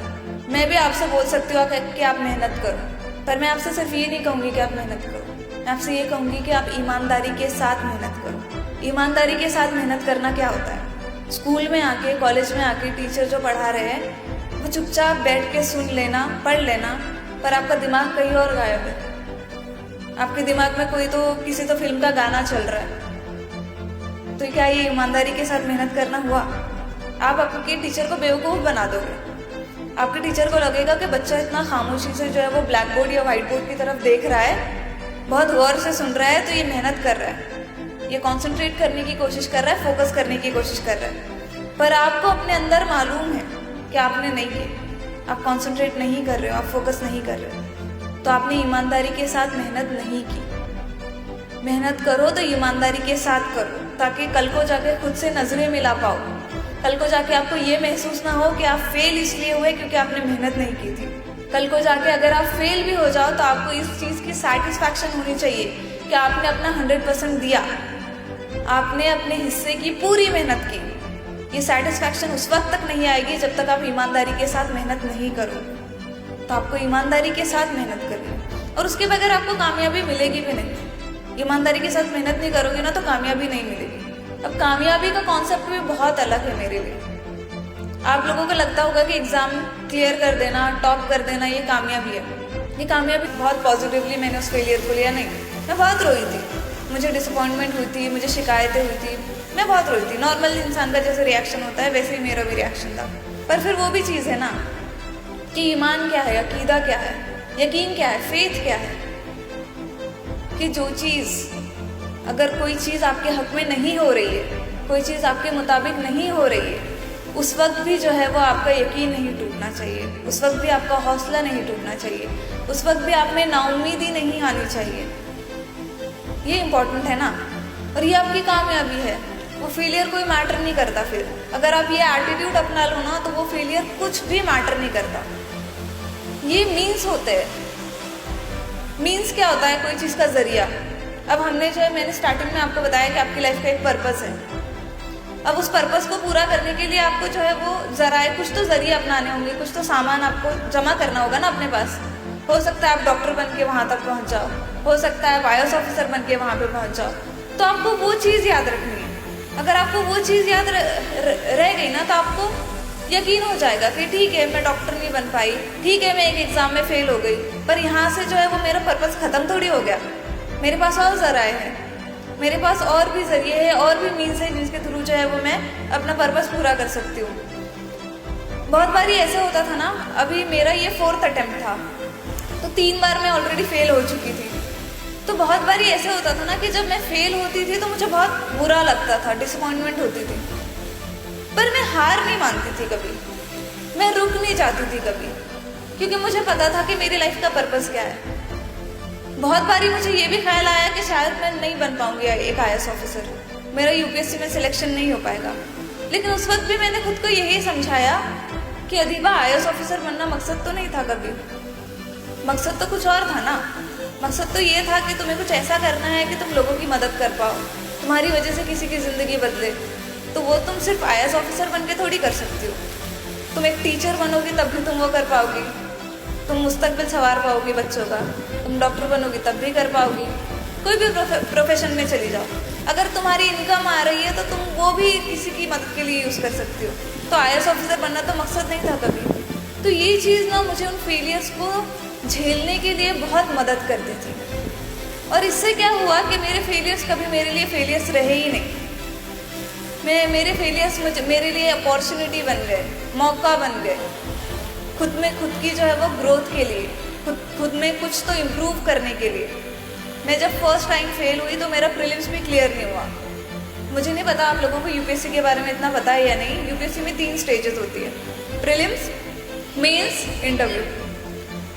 मैं भी आपसे बोल सकती हूँ कि आप मेहनत करो, पर मैं आपसे सिर्फ ये नहीं कहूँगी कि आप मेहनत करो, मैं आपसे ये कहूँगी कि आप ईमानदारी के साथ मेहनत करो। ईमानदारी के साथ मेहनत करना क्या होता है? स्कूल में आके, कॉलेज में आके टीचर जो पढ़ा रहे हैं वो चुपचाप बैठ के सुन लेना, पढ़ लेना, पर आपका दिमाग कहीं और गायब है। आपके दिमाग में कोई तो किसी तो फिल्म का गाना चल रहा है। तो क्या ये ईमानदारी के साथ मेहनत करना हुआ? आप आपके टीचर को बेवकूफ़ बना दोगे। आपके टीचर को लगेगा कि बच्चा इतना खामोशी से जो है वो ब्लैक बोर्ड या वाइट बोर्ड की तरफ देख रहा है, बहुत गौर से सुन रहा है, तो ये मेहनत कर रहा है, ये कंसंट्रेट करने की कोशिश कर रहा है, फोकस करने की कोशिश कर रहा है। पर आपको अपने अंदर मालूम है कि आपने नहीं किया, आप कंसंट्रेट नहीं कर रहे हो, आप फोकस नहीं कर रहे हो, तो आपने ईमानदारी के साथ मेहनत नहीं की। मेहनत करो तो ईमानदारी के साथ करो, ताकि कल को जाके खुद से नजरें मिला पाओ। कल को जाके आपको ये महसूस ना हो कि आप फेल इसलिए हुए क्योंकि आपने मेहनत नहीं की थी। कल को जाके अगर आप फेल भी हो जाओ तो आपको इस चीज़ की सेटिस्फैक्शन होनी चाहिए कि आपने अपना 100% दिया, आपने अपने हिस्से की पूरी मेहनत की। ये सेटिस्फैक्शन उस वक्त तक नहीं आएगी जब तक आप ईमानदारी के साथ मेहनत नहीं करो। तो आपको ईमानदारी के साथ मेहनत करनी है, और उसके बगैर आपको कामयाबी मिलेगी भी नहीं। ईमानदारी के साथ मेहनत नहीं करोगे ना तो कामयाबी नहीं मिलेगी। अब कामयाबी का कॉन्सेप्ट भी बहुत अलग है मेरे लिए। आप लोगों को लगता होगा कि एग्ज़ाम क्लियर कर देना, टॉप कर देना, ये कामयाबी है। ये कामयाबी बहुत पॉजिटिवली मैंने उस फेलियर को लिया नहीं। मैं बहुत रोई थी, मुझे डिसअपॉइंटमेंट हुई थी, मुझे शिकायतें हुई थी, मैं बहुत रोई थी। नॉर्मल इंसान का जैसे रिएक्शन होता है वैसे ही मेरा भी रिएक्शन था। पर फिर वो भी चीज़ है ना कि ईमान क्या है, अकीदा क्या है, यकीन क्या है, फेथ क्या है, कि जो चीज़, अगर कोई चीज़ आपके हक में नहीं हो रही है, कोई चीज़ आपके मुताबिक नहीं हो रही है, उस वक्त भी जो है वो आपका यकीन नहीं टूटना चाहिए, उस वक्त भी आपका हौसला नहीं टूटना चाहिए, उस वक्त भी आप में नाउम्मीदी नहीं आनी चाहिए। ये इम्पोर्टेंट है ना, और ये आपकी कामयाबी है। वो फेलियर कोई मैटर नहीं करता। फिर अगर आप ये एटीट्यूड अपना लो ना तो वो फेलियर कुछ भी मैटर नहीं करता। ये मीन्स होते हैं। मीन्स क्या होता है? कोई चीज़ का जरिया। अब हमने जो है, मैंने स्टार्टिंग में आपको बताया कि आपकी लाइफ का एक पर्पस है। अब उस पर्पस को पूरा करने के लिए आपको जो है वो जराए, कुछ तो जरिए अपनाने होंगे, कुछ तो सामान आपको जमा करना होगा ना अपने पास। हो सकता है आप डॉक्टर बन के वहाँ तक पहुँच जाओ, हो सकता है IAS ऑफिसर बन के वहाँ पे पहुँच जाओ। तो आपको वो चीज़ याद रखनी है। अगर आपको वो चीज़ याद रह गई ना तो आपको यकीन हो जाएगा कि ठीक है मैं डॉक्टर नहीं बन पाई, ठीक है मैं एक एग्ज़ाम में फेल हो गई, पर यहाँ से जो है वो मेरा पर्पस ख़त्म थोड़ी हो गया। मेरे पास और ज़राए हैं, मेरे पास और भी ज़रिए हैं, और भी मीन्स हैं जिसके थ्रू जो है वो मैं अपना पर्पस पूरा कर सकती हूँ। बहुत बारी ऐसे होता था ना, अभी मेरा ये 4th अटेम्प्ट था तो 3 बार मैं ऑलरेडी फेल हो चुकी थी। तो बहुत बार ऐसे होता था ना कि जब मैं फेल होती थी तो मुझे बहुत बुरा लगता था, डिसअपॉइंटमेंट होती थी, पर मैं हार नहीं मानती थी कभी, मैं रुक नहीं जाती थी कभी, क्योंकि मुझे पता था कि मेरी लाइफ का पर्पस क्या है। बहुत बारी मुझे ये भी ख्याल आया कि शायद मैं नहीं बन पाऊंगी एक IAS ऑफिसर, मेरा यूपीएससी में सिलेक्शन नहीं हो पाएगा, लेकिन उस वक्त भी मैंने खुद को यही समझाया कि अदीबा IAS ऑफिसर बनना मकसद तो नहीं था कभी, मकसद तो कुछ और था ना। मकसद तो ये था कि तुम्हें कुछ ऐसा करना है कि तुम लोगों की मदद कर पाओ, तुम्हारी वजह से किसी की ज़िंदगी बदले। तो वो तुम सिर्फ IAS ऑफिसर बन के थोड़ी कर सकती हो, तुम एक टीचर बनोगी तब भी तुम वो कर पाओगी, तुम मुस्तकबिल संवार पाओगी बच्चों का, तुम डॉक्टर बनोगी तब भी कर पाओगी, कोई भी प्रोफेशन में चली जाओ, अगर तुम्हारी इनकम आ रही है तो तुम वो भी किसी की मदद के लिए यूज़ कर सकती हो। तो IAS ऑफिसर बनना तो मकसद नहीं था कभी। तो ये चीज़ ना मुझे उन फेलियर्स को झेलने के लिए बहुत मदद करती थी, और इससे क्या हुआ कि मेरे फेलियर्स कभी मेरे लिए फेलियर्स रहे ही नहीं। मेरे फेलियर्स मेरे लिए अपॉर्चुनिटी बन गए, मौका बन गए, खुद की जो है वो ग्रोथ के लिए, खुद में कुछ तो इम्प्रूव करने के लिए। मैं जब फर्स्ट टाइम फेल हुई तो मेरा प्रीलिम्स भी क्लियर नहीं हुआ। मुझे नहीं पता आप लोगों को यूपीएससी के बारे में इतना पता है या नहीं। यूपीएससी में 3 स्टेजेस होती है, प्रीलिम्स, मेंस, इंटरव्यू।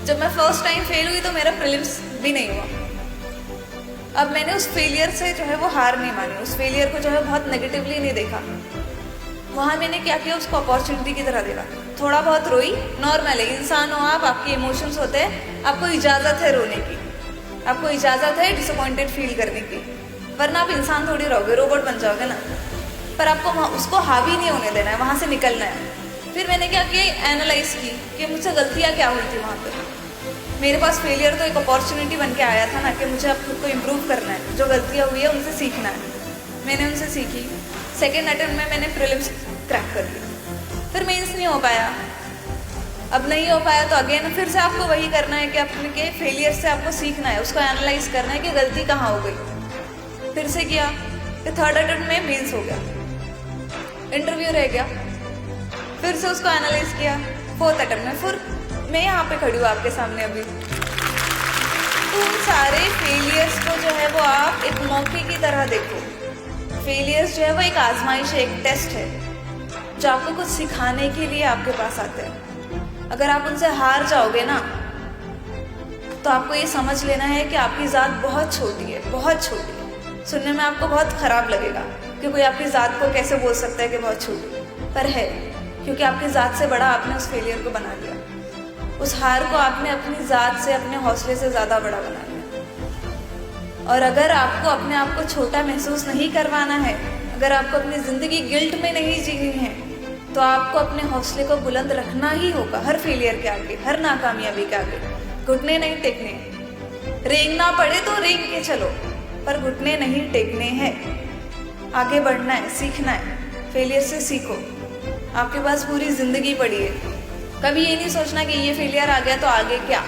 जब मैं फर्स्ट टाइम फेल हुई तो मेरा प्रीलिम्स भी नहीं हुआ। अब मैंने उस फेलियर से जो है वो हार नहीं मानी, उस फेलियर को जो है बहुत नेगेटिवली नहीं देखा। वहाँ मैंने क्या किया, उसको अपॉर्चुनिटी की तरह देखा। थोड़ा बहुत रोई, नॉर्मल है, इंसान हो आप, आपके इमोशंस होते हैं, आपको इजाज़त है रोने की, आपको इजाज़त है डिसअपॉइंटेड फील करने की, वरना आप इंसान थोड़ी रहोगे, रोबोट बन जाओगे ना। पर आपको उसको हावी नहीं होने देना है, वहाँ से निकलना है। फिर मैंने क्या किया, एनालाइज की कि मुझसे गलतियाँ क्या हुई थी वहाँ पर। मेरे पास फेलियर तो एक अपॉर्चुनिटी बन के आया था ना कि मुझे अब खुद को इम्प्रूव करना है, जो गलतियाँ हुई है उनसे सीखना है। मैंने उनसे सीखी। सेकेंड अटेम्प्ट में मैंने प्रीलिम्स क्रैक कर लिया। फिर मेंस नहीं हो पाया। अब नहीं हो पाया तो अगेन फिर से आपको वही करना है कि अपने के फेलियर से आपको सीखना है, उसको एनालाइज करना है कि गलती कहाँ हो गई। फिर से किया। फिर थर्ड अटेम्प्ट में मेंस हो गया, इंटरव्यू रह गया, फिर से उसको एनालाइज किया। फोर्थ अटेम्प्ट में फिर मैं यहाँ पे खड़ी हूँ आपके सामने अभी। तो उन सारे फेलियर्स को जो है वो आप एक मौके की तरह देखो। फेलियर्स जो है वो एक आजमाइश है, एक टेस्ट है, जो आपको कुछ सिखाने के लिए आपके पास आते हैं। अगर आप उनसे हार जाओगे ना तो आपको ये समझ लेना है कि आपकी ज़ात बहुत छोटी है, बहुत छोटी है। सुनने में आपको बहुत ख़राब लगेगा कि कोई आपकी ज़ात को कैसे बोल सकता है कि बहुत छोटी, पर है, क्योंकि आपकी ज़ात से बड़ा आपने उस फेलियर को बना दिया। उस हार को आपने अपनी ज़ात से, अपने हौसले से ज़्यादा बड़ा बना लिया। और अगर आपको अपने आप को छोटा महसूस नहीं करवाना है, अगर आपको अपनी ज़िंदगी गिल्ट में नहीं जीनी है, तो आपको अपने हौसले को बुलंद रखना ही होगा। हर फेलियर के आगे, हर नाकामयाबी के आगे घुटने नहीं टेकने। रेंगना पड़े तो रेंग के चलो, पर घुटने नहीं टेकने हैं। आगे बढ़ना है, सीखना है, फेलियर से सीखो। आपके पास पूरी ज़िंदगी पड़ी है। कभी ये नहीं सोचना कि ये फेलियर आ गया तो आगे क्या,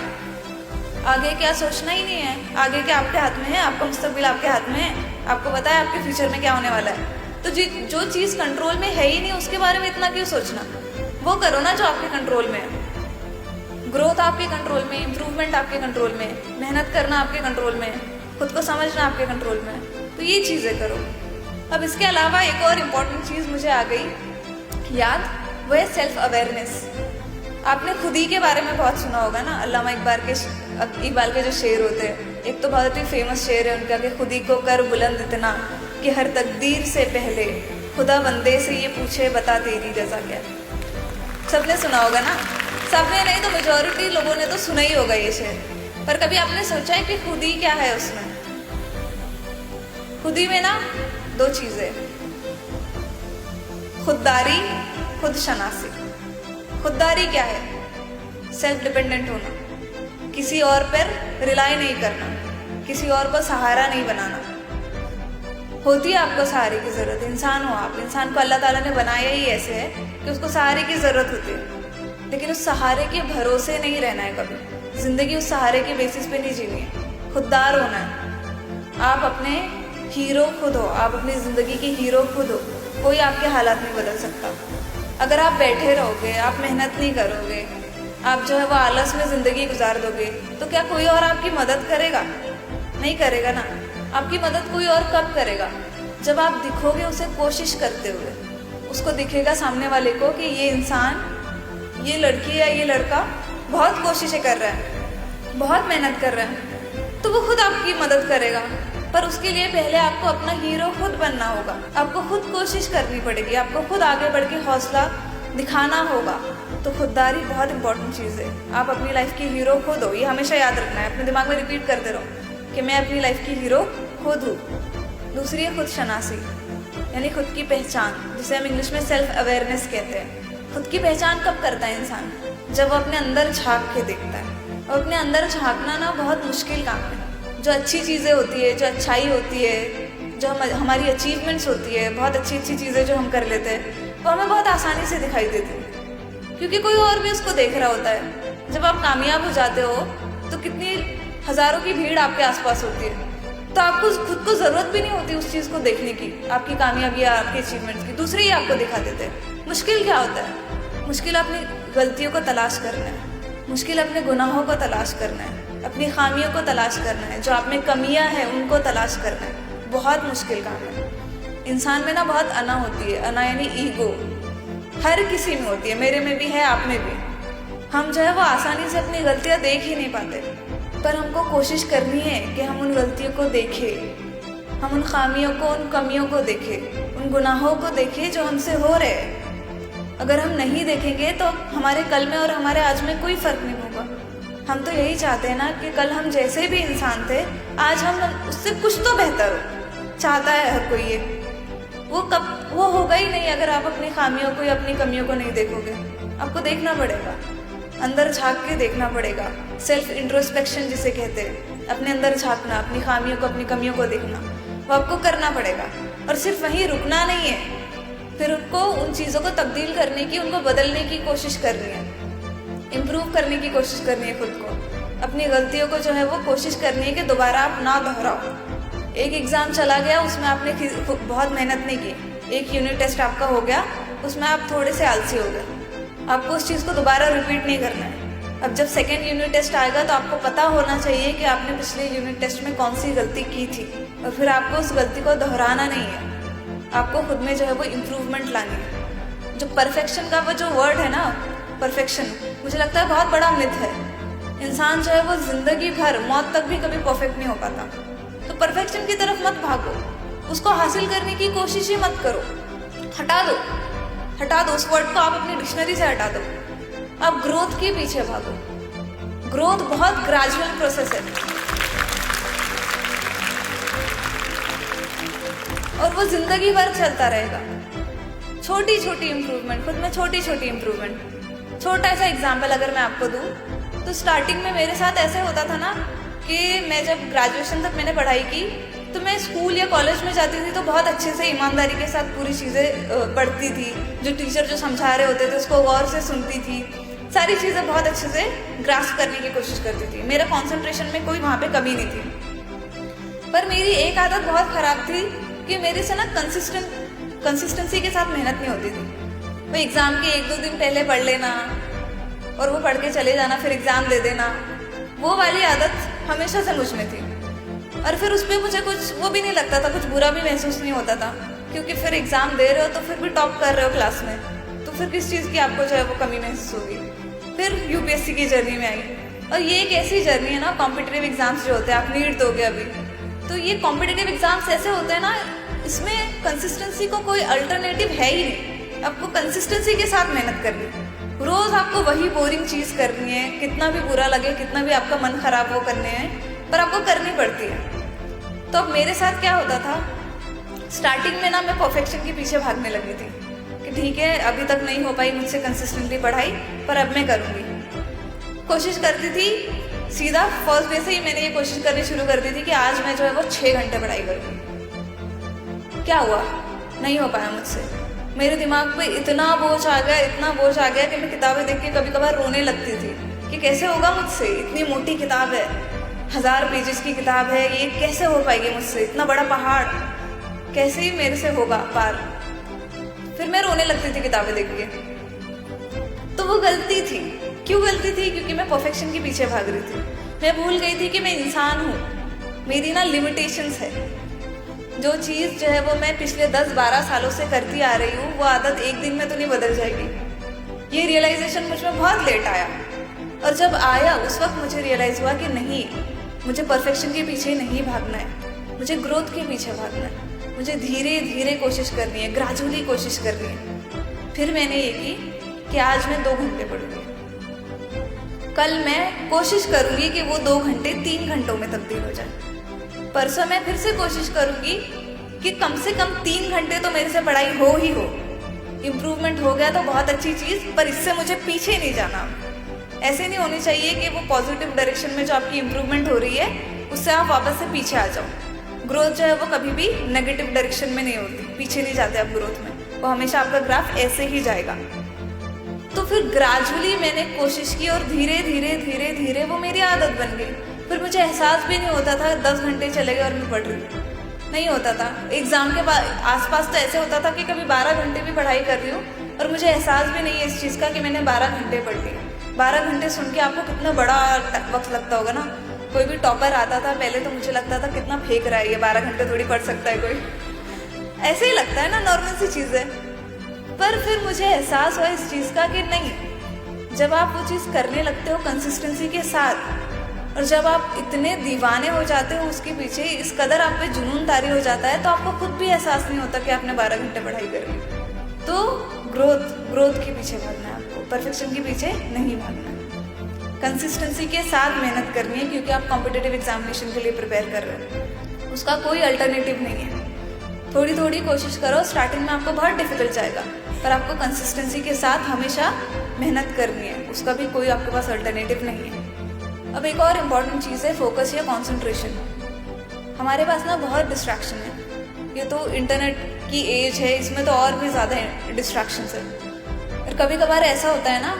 आगे क्या सोचना ही नहीं है। आगे क्या आपके हाथ में है, आपका मुस्तकबिल आपके हाथ में है, आपको पता है आपके फ्यूचर में क्या होने वाला है। तो जो चीज़ कंट्रोल में है ही नहीं उसके बारे में इतना क्यों सोचना। वो करो ना जो आपके कंट्रोल में है। ग्रोथ आपके कंट्रोल में, इम्प्रूवमेंट आपके कंट्रोल में, मेहनत करना आपके कंट्रोल में, खुद को समझना आपके कंट्रोल में। तो ये चीज़ें करो। अब इसके अलावा एक और इम्पॉर्टेंट चीज़ मुझे आ गई याद, वो है सेल्फ अवेयरनेस। आपने खुद ही के बारे में बहुत सुना होगा ना, अल्लामा इकबाल के जो शेर होते हैं। एक तो बहुत ही फेमस शेर है उनका कि खुद ही को कर बुलंद इतना कि हर तकदीर से पहले खुदा बंदे से ये पूछे बता तेरी रज़ा क्या। सबने सुना होगा ना, सबने नहीं तो मेजॉरिटी लोगों ने तो सुना ही होगा ये शेर। पर कभी आपने सोचा है कि खुद ही क्या है उसमें? खुद ही में ना 2 चीज़ें, खुददारी, खुद शनासी। खुददारी क्या है? सेल्फ डिपेंडेंट होना, किसी और पर रिलाई नहीं करना, किसी और को सहारा नहीं बनाना। होती है आपको सहारे की ज़रूरत, इंसान हो आप, इंसान को अल्लाह ताला ने बनाया ही ऐसे है कि उसको सहारे की ज़रूरत होती है। लेकिन उस सहारे के भरोसे नहीं रहना है कभी। ज़िंदगी उस सहारे के बेसिस पे नहीं जीनी है, खुददार होना है। आप अपने हीरो खुद हो, आप अपनी ज़िंदगी की हीरो खुद हो। कोई आपके हालात नहीं बदल सकता। अगर आप बैठे रहोगे, आप मेहनत नहीं करोगे, आप जो है वो आलस में ज़िंदगी गुजार दोगे, तो क्या कोई और आपकी मदद करेगा? नहीं करेगा ना। आपकी मदद कोई और कब करेगा? जब आप दिखोगे उसे कोशिश करते हुए। उसको दिखेगा सामने वाले को कि ये इंसान, ये लड़की या ये लड़का बहुत कोशिशें कर रहा है, बहुत मेहनत कर रहा है, तो वो खुद आपकी मदद करेगा। पर उसके लिए पहले आपको अपना हीरो खुद बनना होगा। आपको खुद कोशिश करनी पड़ेगी, आपको खुद आगे बढ़ के हौसला दिखाना होगा। तो खुददारी बहुत इंपॉर्टेंट चीज़ है। आप अपनी लाइफ की हीरो खुद हो, ये हमेशा याद रखना है। अपने दिमाग में रिपीट करते रहो कि मैं अपनी लाइफ की हीरो खुद हूँ। दूसरी है खुद शनासी, यानी खुद की पहचान, जिसे हम इंग्लिश में सेल्फ अवेयरनेस कहते हैं। खुद की पहचान कब करता है इंसान? जब वो अपने अंदर झांक के देखता है। और अपने अंदर झांकना ना बहुत मुश्किल काम है। जो अच्छी चीज़ें होती है, जो अच्छाई होती है, जो हमारी अचीवमेंट्स होती है, बहुत अच्छी अच्छी चीज़ें जो हम कर लेते हैं, वो हमें बहुत आसानी से दिखाई देती है, क्योंकि कोई और भी उसको देख रहा होता है। जब आप कामयाब हो जाते हो तो कितनी हज़ारों की भीड़ आपके आसपास होती है, तो आपको खुद को ज़रूरत भी नहीं होती उस चीज़ को देखने की, आपकी कामयाबी या आपके अचीवमेंट्स की। दूसरे ही आपको दिखा देते हैं। मुश्किल क्या होता है? मुश्किल अपनी गलतियों को तलाश करना है, मुश्किल अपने गुनाहों को तलाश करना है, अपनी खामियों को तलाश करना है, जो आप में कमियां हैं उनको तलाश करना है। बहुत मुश्किल काम है। इंसान में ना बहुत अना होती है। अना यानी ईगो, हर किसी में होती है, मेरे में भी है, आप में भी। हम जो है वो आसानी से अपनी गलतियां देख ही नहीं पाते, पर हमको कोशिश करनी है कि हम उन गलतियों को देखें, हम उन खामियों को, उन कमियों को देखें, उन गुनाहों को देखें जो हमसे हो रहे हैं। अगर हम नहीं देखेंगे तो हमारे कल में और हमारे आज में कोई फ़र्क नहीं होगा। हम तो यही चाहते हैं ना कि कल हम जैसे भी इंसान थे, आज हम उससे कुछ तो बेहतर हो। चाहता है हर कोई ये। वो होगा ही नहीं अगर आप अपनी खामियों को या अपनी कमियों को नहीं देखोगे। आपको देखना पड़ेगा, अंदर झांक के देखना पड़ेगा। सेल्फ इंट्रोस्पेक्शन जिसे कहते हैं, अपने अंदर झांकना, अपनी खामियों को, अपनी कमियों को देखना, वो आपको करना पड़ेगा। और सिर्फ वहीं रुकना नहीं है, फिर उनको, उन चीज़ों को तब्दील करने की, उनको बदलने की कोशिश करनी है, इम्प्रूव करने की कोशिश करनी है खुद को। अपनी गलतियों को जो है वो कोशिश करनी है कि दोबारा आप ना दोहराओ। एक एग्ज़ाम चला गया, उसमें आपने बहुत मेहनत नहीं की, एक यूनिट टेस्ट आपका हो गया, उसमें आप थोड़े से आलसी हो गए। आपको उस चीज़ को दोबारा रिपीट नहीं करना है। अब जब सेकेंड यूनिट टेस्ट आएगा तो आपको पता होना चाहिए कि आपने पिछले यूनिट टेस्ट में कौन सी गलती की थी, और फिर आपको उस गलती को दोहराना नहीं है। आपको खुद में जो है वो इम्प्रूवमेंट लानी है। जो परफेक्शन का वो जो वर्ड है ना, परफेक्शन, मुझे लगता है बहुत बड़ा मिथ है। इंसान जो है वो जिंदगी भर, मौत तक भी कभी परफेक्ट नहीं हो पाता। तो परफेक्शन की तरफ मत भागो, उसको हासिल करने की कोशिश ही मत करो। हटा दो उस वर्ड को, आप अपनी डिक्शनरी से हटा दो। आप ग्रोथ के पीछे भागो। ग्रोथ बहुत ग्रेजुअल प्रोसेस है, और वो जिंदगी भर चलता रहेगा। छोटी छोटी इम्प्रूवमेंट, खुद में छोटी छोटी इम्प्रूवमेंट। छोटा सा एग्जाम्पल अगर मैं आपको दूं, तो स्टार्टिंग में मेरे साथ ऐसे होता था ना कि मैं जब ग्रेजुएशन तक मैंने पढ़ाई की, तो मैं स्कूल या कॉलेज में जाती थी तो बहुत अच्छे से ईमानदारी के साथ पूरी चीज़ें पढ़ती थी। जो टीचर जो समझा रहे होते थे उसको गौर से सुनती थी, सारी चीज़ें बहुत अच्छे से ग्रास्प करने की कोशिश करती थी। मेरा कंसंट्रेशन में कोई वहाँ पे कमी नहीं थी। पर मेरी एक आदत बहुत ख़राब थी कि मेरे से ना कंसिस्टेंसी के साथ मेहनत नहीं होती थी। वो एग्ज़ाम के 1-2 दिन पहले पढ़ लेना और वो पढ़ के चले जाना, फिर एग्ज़ाम दे देना, वो वाली आदत हमेशा से मुझ में थी। और फिर उस पर मुझे कुछ वो भी नहीं लगता था, कुछ बुरा भी महसूस नहीं होता था, क्योंकि फिर एग्ज़ाम दे रहे हो तो फिर भी टॉप कर रहे हो क्लास में, तो फिर किस चीज़ की आपको जो है वो कमी महसूस होगी। फिर यूपीएससी की जर्नी में आई, और ये एक ऐसी जर्नी है ना, कॉम्पिटिटिव एग्ज़ाम्स जो होते हैं, आप नीट दोगे अभी, तो ये कॉम्पिटिटिव एग्ज़ाम्स ऐसे होते हैं ना, इसमें कंसिस्टेंसी को कोई अल्टरनेटिव है ही नहीं। आपको कंसिस्टेंसी के साथ मेहनत करनी है। रोज़ आपको वही बोरिंग चीज़ करनी है, कितना भी बुरा लगे, कितना भी आपका मन खराब हो करने हैं, पर आपको करनी पड़ती है। तो अब मेरे साथ क्या होता था, स्टार्टिंग में ना मैं परफेक्शन के पीछे भागने लगी थी कि ठीक है अभी तक नहीं हो पाई मुझसे कंसिस्टेंटली पढ़ाई, पर अब मैं करूँगी। कोशिश करती थी, सीधा फर्स्ट डे से ही मैंने ये कोशिश करनी शुरू कर दी थी कि आज मैं जो है वो 6 घंटे पढ़ाई करूँगी। क्या हुआ, नहीं हो पाया मुझसे। मेरे दिमाग पे इतना बोझ आ गया कि मैं किताबें देख के कभी कभार रोने लगती थी कि कैसे होगा मुझसे, इतनी मोटी किताब है, 1000 पेजेस की किताब है, ये कैसे हो पाएगी मुझसे, इतना बड़ा पहाड़ कैसे ही मेरे से होगा पार। फिर मैं रोने लगती थी किताबें देख के। तो वो गलती थी, क्यों गलती थी? क्योंकि मैं परफेक्शन के पीछे भाग रही थी। मैं भूल गई थी कि मैं इंसान हूँ, मेरी ना लिमिटेशंस है। जो चीज़ जो है वो मैं पिछले 10-12 सालों से करती आ रही हूँ, वो आदत एक दिन में तो नहीं बदल जाएगी। ये रियलाइजेशन मुझ में बहुत लेट आया, और जब आया उस वक्त मुझे रियलाइज़ हुआ कि नहीं, मुझे परफेक्शन के पीछे नहीं भागना है, मुझे ग्रोथ के पीछे भागना है। मुझे धीरे धीरे कोशिश करनी है, ग्रेजुअली कोशिश करनी है। फिर मैंने ये की कि आज मैं 2 घंटे पढ़ूंगी, कल मैं कोशिश करूंगी कि वो 2 घंटे 3 घंटों में तब्दील हो जाए। परसों मैं फिर से कोशिश करूंगी कि कम से कम 3 घंटे तो मेरे से पढ़ाई हो ही हो। इम्प्रूवमेंट हो गया तो बहुत अच्छी चीज़, पर इससे मुझे पीछे नहीं जाना। ऐसे नहीं होनी चाहिए कि वो पॉजिटिव डायरेक्शन में जो आपकी इम्प्रूवमेंट हो रही है उससे आप वापस से पीछे आ जाओ। ग्रोथ जो है वो कभी भी नेगेटिव डायरेक्शन में नहीं होती, पीछे नहीं जाते आप ग्रोथ में, वो हमेशा आपका ग्राफ ऐसे ही जाएगा। तो फिर ग्रेजुअली मैंने कोशिश की और धीरे धीरे धीरे धीरे वो मेरी आदत बन गई। फिर मुझे एहसास भी नहीं होता था 10 घंटे चले गए और मैं पढ़ रही हूँ, नहीं होता था। एग्ज़ाम के आसपास तो ऐसे होता था कि कभी 12 घंटे भी पढ़ाई कर रही हूँ और मुझे एहसास भी नहीं है इस चीज़ का कि मैंने 12 घंटे पढ़ लिए। 12 घंटे सुन के आपको कितना बड़ा वक्त लगता होगा ना। कोई भी टॉपर आता था पहले तो मुझे लगता था कितना फेंक रहा है ये, 12 घंटे थोड़ी पढ़ सकता है कोई, ऐसे ही लगता है ना, नॉर्मल सी चीज़ है। पर फिर मुझे एहसास हुआ इस चीज़ का कि नहीं, जब आप वो चीज़ करने लगते हो कंसिस्टेंसी के साथ, और जब आप इतने दीवाने हो जाते हो उसके पीछे, इस कदर आप पे जुनून तारी हो जाता है, तो आपको खुद भी एहसास नहीं होता कि आपने 12 घंटे पढ़ाई करी। तो ग्रोथ के पीछे भागना है आपको, परफेक्शन के पीछे नहीं भागना है। कंसिस्टेंसी के साथ मेहनत करनी है, क्योंकि आप कॉम्पिटिटिव एग्जामिनेशन के लिए प्रिपेयर कर रहे हो, उसका कोई अल्टरनेटिव नहीं है। थोड़ी थोड़ी कोशिश करो, स्टार्टिंग में आपको बहुत डिफिकल्ट जाएगा, पर आपको कंसिस्टेंसी के साथ हमेशा मेहनत करनी है, उसका भी कोई आपके पास अल्टरनेटिव नहीं है। अब एक और इम्पॉर्टेंट चीज़ है फोकस या कॉन्सेंट्रेशन। हमारे पास ना बहुत डिस्ट्रैक्शन है, ये तो इंटरनेट की एज है, इसमें तो और भी ज़्यादा डिस्ट्रैक्शंस है। और कभी कभार ऐसा होता है ना,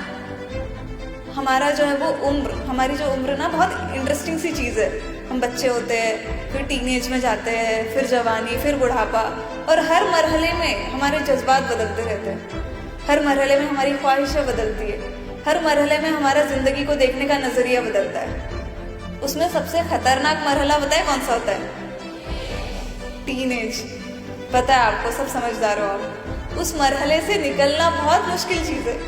हमारा जो है वो हमारी जो उम्र ना बहुत इंटरेस्टिंग सी चीज़ है। हम बच्चे होते हैं, फिर टीनेज में जाते हैं, फिर जवानी, फिर बुढ़ापा, और हर मरहले में हमारे जज्बात बदलते रहते हैं, हर मरहले में हमारी ख्वाहिशें बदलती है, हर मरहले में हमारा ज़िंदगी को देखने का नज़रिया बदलता है। उसमें सबसे खतरनाक मरहला पता है कौन सा होता है? टीनेज। पता है आपको, सब समझदार हो आप। उस मरहले से निकलना बहुत मुश्किल चीज़ है।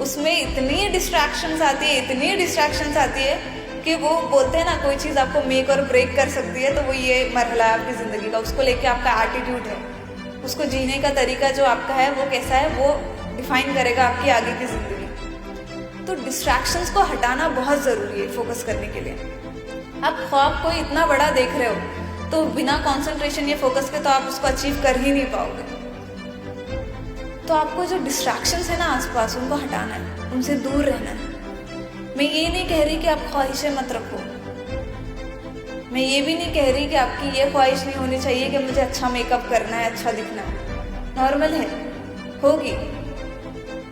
उसमें इतनी डिस्ट्रैक्शंस आती है कि वो बोलते हैं ना, कोई चीज़ आपको मेक और ब्रेक कर सकती है, तो वो ये मरहला है आपकी ज़िंदगी का। उसको लेके आपका एटीट्यूड है, उसको जीने का तरीका जो आपका है वो कैसा है, वो डिफाइन करेगा आपकी आगे की ज़िंदगी। तो डिस्ट्रैक्शंस को हटाना बहुत ज़रूरी है फोकस करने के लिए। आप ख्वाब को इतना बड़ा देख रहे हो, तो बिना कॉन्सेंट्रेशन या फोकस के तो आप उसको अचीव कर ही नहीं पाओगे। तो आपको जो डिस्ट्रैक्शंस है ना आसपास, उनको हटाना है, उनसे दूर रहना है। मैं ये नहीं कह रही कि आप ख्वाहिशें मत रखो, मैं ये भी नहीं कह रही कि आपकी ये ख्वाहिश नहीं होनी चाहिए कि मुझे अच्छा मेकअप करना है, अच्छा दिखना है। नॉर्मल है, होगी,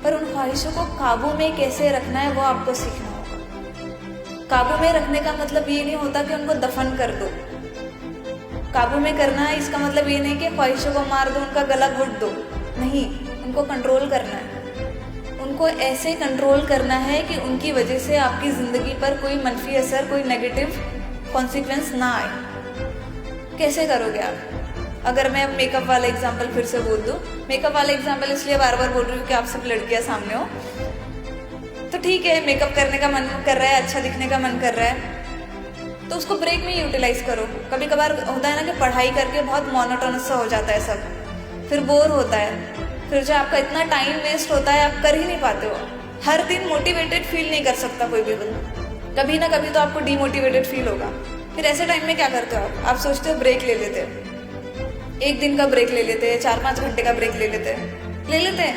पर उन ख्वाहिशों को काबू में कैसे रखना है वो आपको सीखना होगा। काबू में रखने का मतलब ये नहीं होता कि उनको दफन कर दो। काबू में करना है इसका मतलब ये नहीं कि ख्वाहिशों को मार दो, उनका गला घोट दो, नहीं, उनको कंट्रोल करना है। उनको ऐसे कंट्रोल करना है कि उनकी वजह से आपकी ज़िंदगी पर कोई मनफी असर, कोई नेगेटिव कॉन्सिक्वेंस ना आए। कैसे करोगे आप? अगर मैं अब मेकअप वाला एग्जाम्पल फिर से बोल दूँ, मेकअप वाला एग्जाम्पल इसलिए बार बार बोल रही हूँ कि आप सब लड़कियाँ सामने हो, तो ठीक है, मेकअप करने का मन कर रहा है, अच्छा दिखने का मन कर रहा है, तो उसको ब्रेक में यूटिलाइज करो। कभी कभार होता है ना कि पढ़ाई करके बहुत मोनोटोनस सा हो जाता है सब, फिर बोर होता है, फिर जो आपका इतना टाइम वेस्ट होता है, आप कर ही नहीं पाते हो। हर दिन मोटिवेटेड फील नहीं कर सकता कोई भी बंदा, कभी ना कभी तो आपको डीमोटिवेटेड फील होगा। फिर ऐसे टाइम में क्या करते हो आप सोचते हो ब्रेक ले लेते हो, 1 दिन का ब्रेक ले लेते हैं, 4-5 घंटे का ब्रेक ले लेते हैं।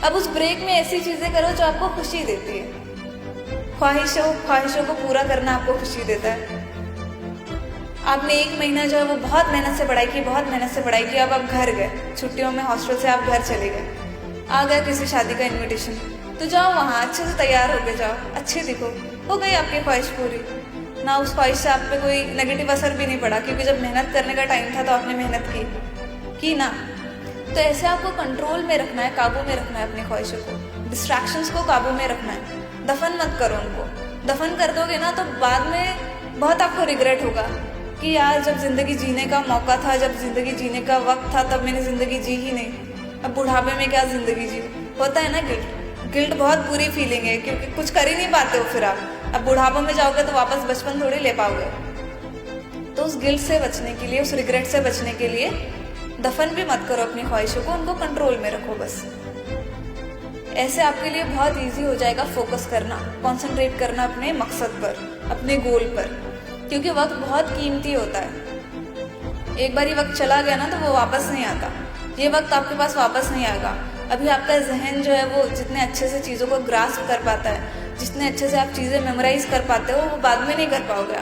अब उस ब्रेक में ऐसी चीज़ें करो जो आपको खुशी देती है। ख्वाहिशों को पूरा करना आपको खुशी देता है। आपने 1 महीना जो है वो बहुत मेहनत से पढ़ाई की, अब आप घर गए, छुट्टियों में हॉस्टल से आप घर चले गए, आ गया किसी शादी का इनविटेशन, तो जाओ वहाँ अच्छे से तैयार होके जाओ, अच्छे दिखो, हो गई आपकी ख्वाहिश पूरी ना। उस ख्वाहिश से आप पे कोई नेगेटिव असर भी नहीं पड़ा, क्योंकि जब मेहनत करने का टाइम था तो आपने मेहनत की ना। तो ऐसे आपको कंट्रोल में रखना है, काबू में रखना है अपनी ख्वाहिशों को, डिस्ट्रैक्शंस को काबू में रखना है। दफन मत करो उनको। दफन कर दोगे ना तो बाद में बहुत आपको रिग्रेट होगा कि यार जब ज़िंदगी जीने का मौका था, जब ज़िंदगी जीने का वक्त था, तब मैंने ज़िंदगी जी ही नहीं। अब बुढ़ापे में क्या ज़िंदगी जी। होता है ना गिल्ट। गिल्ट बहुत बुरी फीलिंग है क्योंकि कुछ कर ही नहीं पाते हो फिर आप। अब बुढ़ापे में जाओगे तो वापस बचपन थोड़ी ले पाओगे। तो उस गिल्ट से बचने के लिए, उस रिग्रेट से बचने के लिए दफन भी मत करो अपनी ख्वाहिशों को, उनको कंट्रोल में रखो बस। ऐसे आपके लिए बहुत इजी हो जाएगा फोकस करना, कंसंट्रेट करना अपने मकसद पर, अपने गोल पर, क्योंकि वक्त बहुत कीमती होता है। एक बार ये वक्त चला गया ना तो वो वापस नहीं आता। ये वक्त आपके पास वापस नहीं आएगा। अभी आपका जहन जो है वो जितने अच्छे से चीज़ों को ग्रास्प कर पाता है, जितने अच्छे से आप चीज़ें मेमोराइज कर पाते हो, वो बाद में नहीं कर पाओगे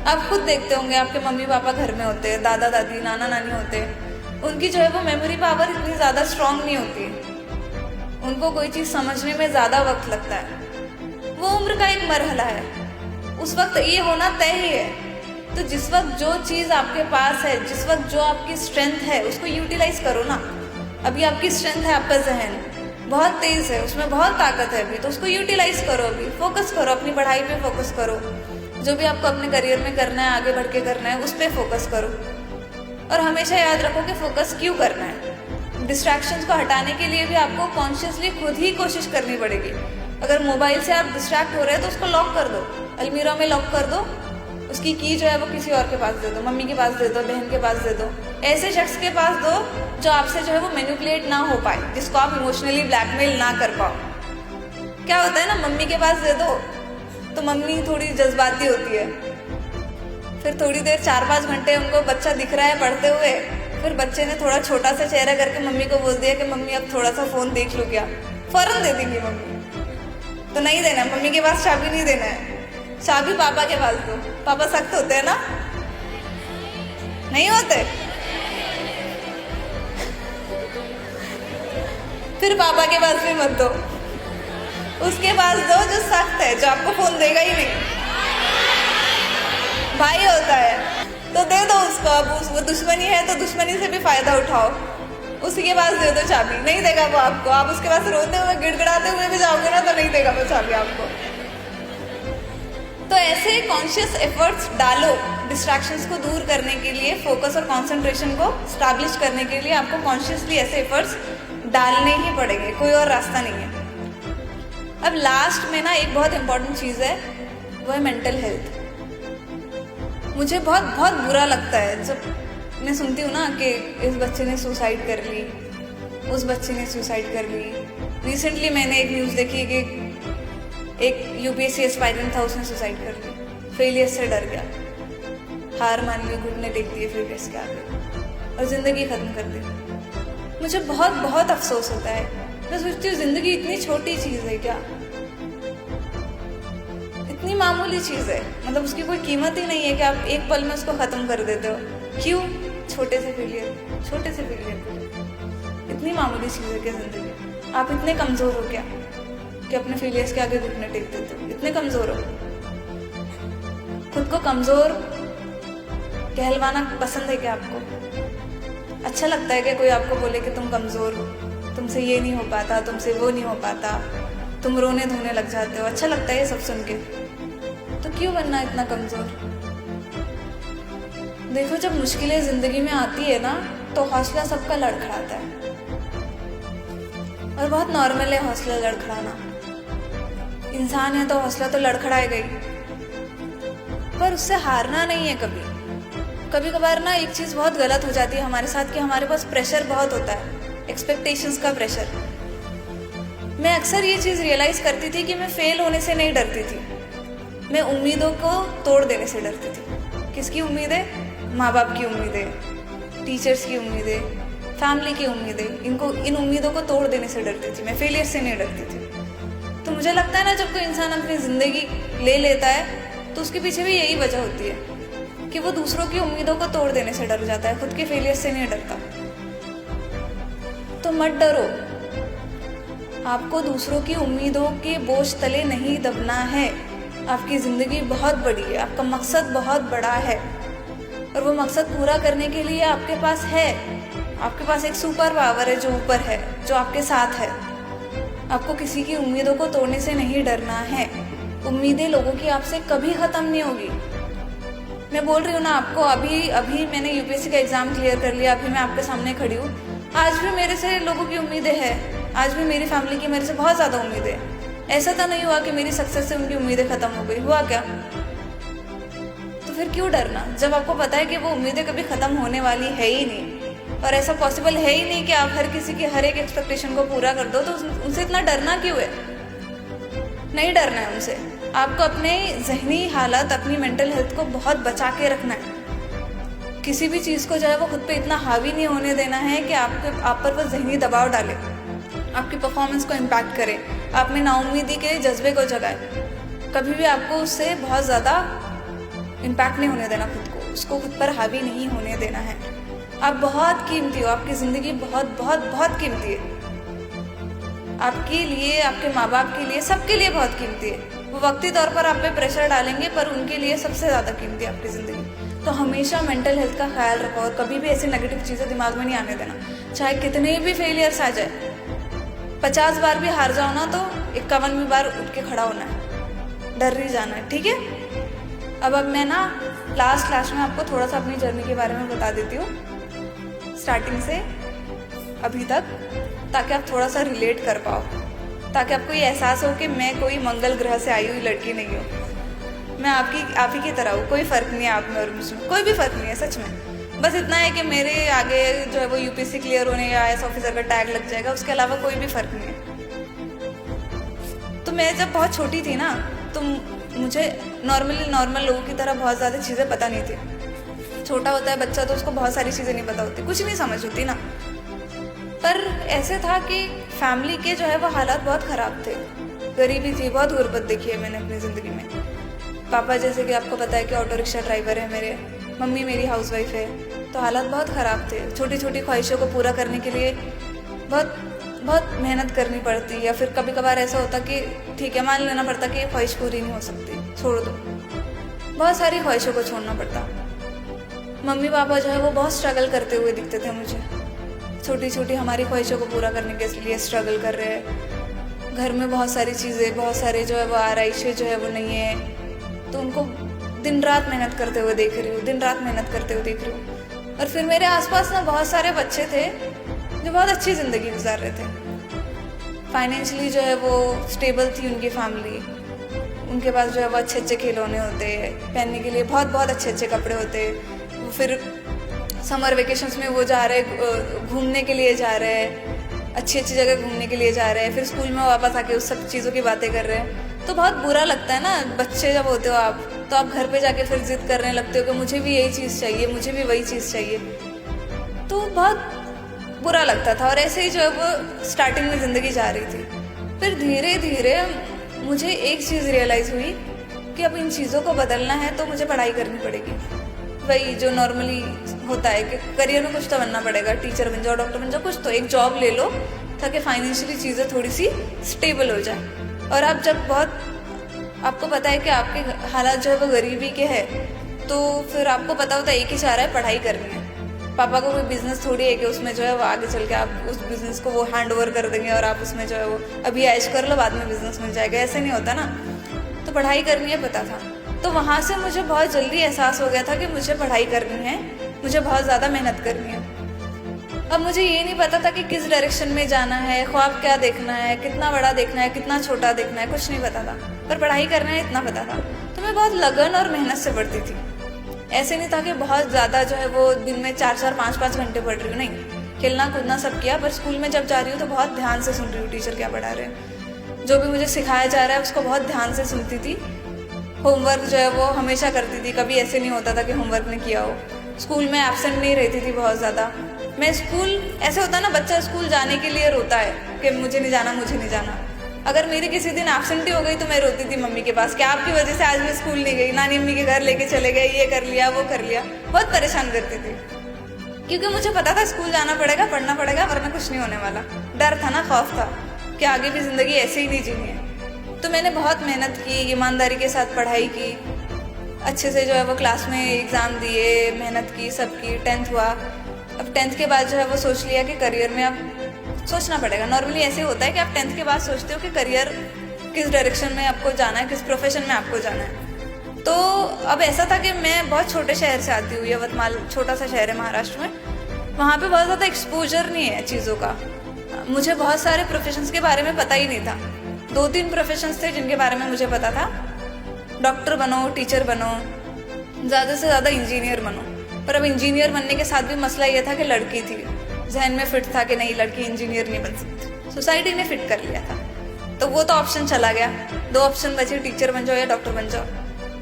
आप खुद देखते होंगे आपके मम्मी पापा घर में होते हैं, दादा दादी नाना नानी होते हैं, उनकी जो है वो मेमोरी पावर इतनी ज़्यादा स्ट्रांग नहीं होती है। उनको कोई चीज़ समझने में ज़्यादा वक्त लगता है। वो उम्र का एक मरहला है, उस वक्त ये होना तय ही है। तो जिस वक्त जो चीज़ आपके पास है, जिस वक्त जो आपकी स्ट्रेंथ है, उसको यूटिलाइज करो ना। अभी आपकी स्ट्रेंथ है, आपका जहन बहुत तेज़ है, उसमें बहुत ताकत है अभी, तो उसको यूटिलाइज करो। अभी फोकस करो, अपनी पढ़ाई पे फोकस करो, जो भी आपको अपने करियर में करना है, आगे बढ़ के करना है, उस पर फोकस करो। और हमेशा याद रखो कि फोकस क्यों करना है। डिस्ट्रैक्शंस को हटाने के लिए भी आपको कॉन्शियसली खुद ही कोशिश करनी पड़ेगी। अगर मोबाइल से आप डिस्ट्रैक्ट हो रहे हैं तो उसको लॉक कर दो, अलमीरा में लॉक कर दो, उसकी की जो है वो किसी और के पास दे दो, मम्मी के पास दे दो, बहन के पास दे दो, ऐसे शख्स के पास दो जो आपसे जो है वो मैनिपुलेट ना हो पाए, जिसको आप इमोशनली ब्लैकमेल ना कर पाओ। क्या होता है ना, मम्मी के पास दे दो तो मम्मी थोड़ी जज्बाती होती है, फिर थोड़ी देर 4-5 घंटे उनको बच्चा दिख रहा है पढ़ते हुए, फिर बच्चे ने थोड़ा छोटा सा चेहरा करके मम्मी को बोल दिया कि मम्मी अब थोड़ा सा फ़ोन देख लो क्या, फ़ौरन दे देंगी मम्मी। तो नहीं देना, मम्मी के पास चाबी नहीं देना है, चाबी पापा के पास दो। पापा सख्त होते हैं ना, नहीं होते? फिर पापा के पास भी मत दो, उसके पास दो जो सख्त है, जो आपको फोन देगा ही नहीं, भाई होता है, तो दे दो उसको। अब वो दुश्मनी है तो दुश्मनी से भी फायदा उठाओ, उसी के पास दे दो चाबी। नहीं देगा वो आपको, आप उसके पास रोते हुए गिड़गिड़ाते हुए भी जाओगे ना तो नहीं देगा वो चाबी आपको। तो ऐसे कॉन्शियस एफर्ट्स डालो डिस्ट्रैक्शंस को दूर करने के लिए, फोकस और कंसंट्रेशन को स्टैब्लिश करने के लिए आपको कॉन्शियसली ऐसे एफर्ट्स डालने ही पड़ेंगे, कोई और रास्ता नहीं है। अब लास्ट में ना एक बहुत इंपॉर्टेंट चीज़ है, वो है मेंटल हेल्थ। मुझे बहुत बहुत बुरा लगता है जब मैं सुनती हूँ ना कि इस बच्चे ने सुसाइड कर ली, उस बच्चे ने सुसाइड कर ली। रिसेंटली मैंने एक न्यूज़ देखी कि एक यूपीएससी एस्पायरेंट था, उसने सुसाइड कर ली, फेलियर से डर गया, हार मान ली, घुटने टेक दिए फेलियर्स के आगे और ज़िंदगी ख़त्म कर दी। मुझे बहुत बहुत अफसोस होता है। मैं सोचती हूँ ज़िंदगी इतनी छोटी चीज़ है क्या, इतनी मामूली चीज़ है, मतलब उसकी कोई कीमत ही नहीं है कि आप एक पल में उसको ख़त्म कर देते हो। क्यों? छोटे से फेलियर, छोटे से फेलियर के लिए इतनी मामूली चीज़ है क्या ज़िंदगी? आप इतने कमज़ोर हो क्या कि अपने फेलियर्स के आगे घुटने टेक देते हो? इतने कमज़ोर हो? खुद को कमज़ोर कहलवाना पसंद है क्या आपको? अच्छा लगता है कि कोई आपको बोले कि तुम कमज़ोर हो, तुमसे ये नहीं हो पाता, तुमसे वो नहीं हो पाता, तुम रोने धोने लग जाते हो? अच्छा लगता है ये सब सुन के? तो क्यों बनना इतना कमज़ोर? देखो, जब मुश्किलें ज़िंदगी में आती है ना तो हौसला सबका लड़खड़ाता है, और बहुत नॉर्मल है हौसला लड़खड़ाना। इंसान है तो हौसला तो लड़खड़ाएगा ही, पर उससे हारना नहीं है कभी। कभी कभार ना एक चीज़ बहुत गलत हो जाती है हमारे साथ कि हमारे पास प्रेशर बहुत होता है, एक्सपेक्टेशंस का प्रेशर। मैं अक्सर ये चीज़ रियलाइज़ करती थी कि मैं फेल होने से नहीं डरती थी, मैं उम्मीदों को तोड़ देने से डरती थी। किसकी उम्मीदें? माँ बाप की उम्मीदें, टीचर्स की उम्मीदें, फैमिली की उम्मीदें। इन उम्मीदों को तोड़ देने से डरती थी मैं, फेलियर से नहीं डरती थी। तो मुझे लगता है ना, जब कोई इंसान अपनी ज़िंदगी ले लेता है तो उसके पीछे भी यही वजह होती है कि वो दूसरों की उम्मीदों को तोड़ देने से डर जाता है, खुद के फेलियर से नहीं डरता। तो मत डरो, आपको दूसरों की उम्मीदों के बोझ तले नहीं दबना है। आपकी ज़िंदगी बहुत बड़ी है, आपका मकसद बहुत बड़ा है, और वो मकसद पूरा करने के लिए आपके पास है, आपके पास एक सुपर पावर है जो ऊपर है, जो आपके साथ है। आपको किसी की उम्मीदों को तोड़ने से नहीं डरना है। उम्मीदें लोगों की आपसे कभी ख़त्म नहीं होगी। मैं बोल रही हूँ ना आपको, अभी मैंने यूपीएससी का एग्ज़ाम क्लियर कर लिया, अभी मैं आपके सामने खड़ी हूँ। आज भी मेरे से लोगों की उम्मीदें हैं, आज भी मेरी फैमिली की मेरे से बहुत ज़्यादा उम्मीदें हैं। ऐसा तो नहीं हुआ कि मेरी सक्सेस से उनकी उम्मीदें ख़त्म हो गई, हुआ क्या? तो फिर क्यों डरना, जब आपको पता है कि वो उम्मीदें कभी ख़त्म होने वाली है ही नहीं, और ऐसा पॉसिबल है ही नहीं कि आप हर किसी की हर एक एक्सपेक्टेशन को पूरा कर दो। तो उनसे इतना डरना क्यों है? नहीं डरना है उनसे। आपको अपने जहनी हालत, अपनी मेंटल हेल्थ को बहुत बचा के रखना है। किसी भी चीज़ को जो है वो खुद पे इतना हावी नहीं होने देना है कि आप पर वो जहनी दबाव डाले, आपकी परफॉर्मेंस को इम्पैक्ट करे, आप में नाउम्मीदी के जज्बे को जगाए। कभी भी आपको उससे बहुत ज़्यादा इम्पैक्ट नहीं होने देना, खुद को उसको खुद पर हावी नहीं होने देना है। आप बहुत कीमती हो, आपकी ज़िंदगी बहुत बहुत बहुत कीमती है। आपके लिए, आपके माँ बाप के लिए, सबके लिए बहुत कीमती है। वो वक्ती तौर पर आप पे प्रेशर डालेंगे, पर उनके लिए सबसे ज़्यादा कीमती है आपकी ज़िंदगी। तो हमेशा मेंटल हेल्थ का ख्याल रखो और कभी भी ऐसी नेगेटिव चीज़ें दिमाग में नहीं आने देना। चाहे कितने भी फेलियर्स आ जाए, 50 बार भी हार जाओ ना तो 51वीं बार उठ के खड़ा होना है, डर नहीं जाना है, ठीक है? अब मैं ना लास्ट क्लास में आपको थोड़ा सा अपनी जर्नी के बारे में बता देती हूँ, स्टार्टिंग से अभी तक, ताकि आप थोड़ा सा रिलेट कर पाओ, ताकि आपको ये एहसास हो कि मैं कोई मंगल ग्रह से आई हुई लड़की नहीं हूँ। मैं आप ही की तरह हूँ, कोई फ़र्क नहीं है आप में और मुझमें, कोई भी फ़र्क नहीं है सच में। बस इतना है कि मेरे आगे जो है वो यूपीएससी क्लियर होने या आईएएस ऑफिसर का टैग लग जाएगा, उसके अलावा कोई भी फ़र्क नहीं है। तो मैं जब बहुत छोटी थी ना, तो मुझे नॉर्मल लोगों की तरह बहुत ज़्यादा चीज़ें पता नहीं थी। छोटा होता है बच्चा तो उसको बहुत सारी चीज़ें नहीं पता होती, कुछ नहीं समझ होती ना। पर ऐसे था कि फैमिली के जो है वो हालात बहुत ख़राब थे, गरीबी थी, बहुत गुर्बत देखी है मैंने अपनी ज़िंदगी में। पापा जैसे कि आपको पता है कि ऑटो रिक्शा ड्राइवर है मेरे, मम्मी मेरी हाउसवाइफ है, तो हालात बहुत ख़राब थे। छोटी छोटी ख्वाहिशों को पूरा करने के लिए बहुत मेहनत करनी पड़ती, या फिर कभी कभार ऐसा होता कि ठीक है मान लेना पड़ता कि ये ख्वाहिश पूरी नहीं हो सकती, छोड़ दो। बहुत सारी ख्वाहिशों को छोड़ना पड़ता। मम्मी पापा जो है वो बहुत स्ट्रगल करते हुए दिखते थे मुझे, छोटी छोटी हमारी ख्वाहिशों को पूरा करने के लिए स्ट्रगल कर रहे हैं। घर में बहुत सारी चीज़ें, बहुत सारे जो है वो आराइशें जो है वो नहीं है, तो उनको दिन रात मेहनत करते हुए देख रही हूँ, दिन रात मेहनत करते हुए देख रही हूँ। और फिर मेरे आसपास ना बहुत सारे बच्चे थे जो बहुत अच्छी ज़िंदगी गुजार रहे थे। फाइनेंशियली जो है वो स्टेबल थी उनकी फैमिली, उनके पास जो है वो अच्छे अच्छे खिलौने होते, पहनने के लिए बहुत बहुत अच्छे कपड़े होते। वो फिर समर वेकेशंस में वो जा रहे, घूमने के लिए जा रहे हैं, अच्छी जगह घूमने के लिए जा रहे हैं, फिर स्कूल में वापस आके उस सब चीज़ों की बातें कर रहे हैं। तो बहुत बुरा लगता है ना, बच्चे जब होते हो आप, तो आप घर पे जाके फिर जिद करने लगते हो कि मुझे भी यही चीज़ चाहिए, मुझे भी वही चीज़ चाहिए। तो बहुत बुरा लगता था। और ऐसे ही जो है वो स्टार्टिंग में ज़िंदगी जा रही थी। फिर धीरे धीरे मुझे एक चीज़ रियलाइज़ हुई कि अब इन चीज़ों को बदलना है तो मुझे पढ़ाई करनी पड़ेगी। वही जो नॉर्मली होता है कि करियर में कुछ तो बनना पड़ेगा, टीचर बन जाओ, डॉक्टर बन जाओ, कुछ तो एक जॉब ले लो ताकि फाइनेंशियली चीज़ें थोड़ी सी स्टेबल हो जाए। और आप जब बहुत आपको पता है कि आपके हालात जो है वो गरीबी के हैं, तो फिर आपको पता होता है एक ही चाह रहा है, पढ़ाई करनी है। पापा को कोई बिजनेस थोड़ी है कि उसमें जो है वो आगे चल के आप उस बिज़नेस को वो हैंड ओवर कर देंगे और आप उसमें जो है वो अभी ऐश कर लो, बाद में बिज़नेस मिल जाएगा, ऐसे नहीं होता ना। तो पढ़ाई करनी है पता था। तो वहाँ से मुझे बहुत जल्दी एहसास हो गया था कि मुझे पढ़ाई करनी है, मुझे बहुत ज़्यादा मेहनत करनी है। अब मुझे ये नहीं पता था कि किस डायरेक्शन में जाना है, ख्वाब क्या देखना है, कितना बड़ा देखना है, कितना छोटा देखना है, कुछ नहीं पता था। पर पढ़ाई करना है इतना पता था। तो मैं बहुत लगन और मेहनत से पढ़ती थी। ऐसे नहीं था कि बहुत ज़्यादा जो है वो दिन में 4-4, 5-5 घंटे पढ़ रही हूँ, नहीं। खेलना कूदना सब किया, पर स्कूल में जब जा रही हूँ तो बहुत ध्यान से सुन रही हूँ टीचर क्या पढ़ा रहे हैं, जो भी मुझे सिखाया जा रहा है उसको बहुत ध्यान से सुनती थी। होमवर्क जो है वो हमेशा करती थी, कभी ऐसे नहीं होता था कि होमवर्क नहीं किया हो। स्कूल में एब्सेंट नहीं रहती थी बहुत ज़्यादा। मैं स्कूल, ऐसे होता ना बच्चा स्कूल जाने के लिए रोता है कि मुझे नहीं जाना, मुझे नहीं जाना। अगर मेरी किसी दिन एब्सेंटी हो गई तो मैं रोती थी मम्मी के पास कि आपकी वजह से आज मैं स्कूल नहीं गई, नानी अम्मी के घर लेके चले गए, ये कर लिया वो कर लिया। बहुत परेशान करती थी क्योंकि मुझे पता था स्कूल जाना पड़ेगा, पढ़ना पड़ेगा, वरना कुछ नहीं होने वाला। डर था ना, खौफ था कि आगे भी ज़िंदगी ऐसे ही नहीं जीनी है। तो मैंने बहुत मेहनत की, ईमानदारी के साथ पढ़ाई की, अच्छे से जो है वो क्लास में एग्ज़ाम दिए, मेहनत की, सब की। 10th हुआ। अब 10th के बाद जो है वो सोच लिया कि करियर में अब सोचना पड़ेगा। नॉर्मली ऐसे होता है कि आप 10th के बाद सोचते हो कि करियर किस डायरेक्शन में आपको जाना है, किस प्रोफेशन में आपको जाना है। तो अब ऐसा था कि मैं बहुत छोटे शहर से आती हूँ, यवतमाल छोटा सा शहर है महाराष्ट्र में। वहाँ पे बहुत ज़्यादा एक्सपोजर नहीं है चीज़ों का। मुझे बहुत सारे प्रोफेशंस के बारे में पता ही नहीं था। 2-3 प्रोफेशंस थे जिनके बारे में मुझे पता था, डॉक्टर बनो, टीचर बनो, ज़्यादा से ज़्यादा इंजीनियर बनो। पर अब इंजीनियर बनने के साथ भी मसला ये था कि लड़की थी, जहन में फिट था कि नहीं लड़की इंजीनियर नहीं बन सकती, सोसाइटी ने फिट कर लिया था। तो वो तो ऑप्शन चला गया, 2 ऑप्शन बचे, टीचर बन जाओ या डॉक्टर बन जाओ।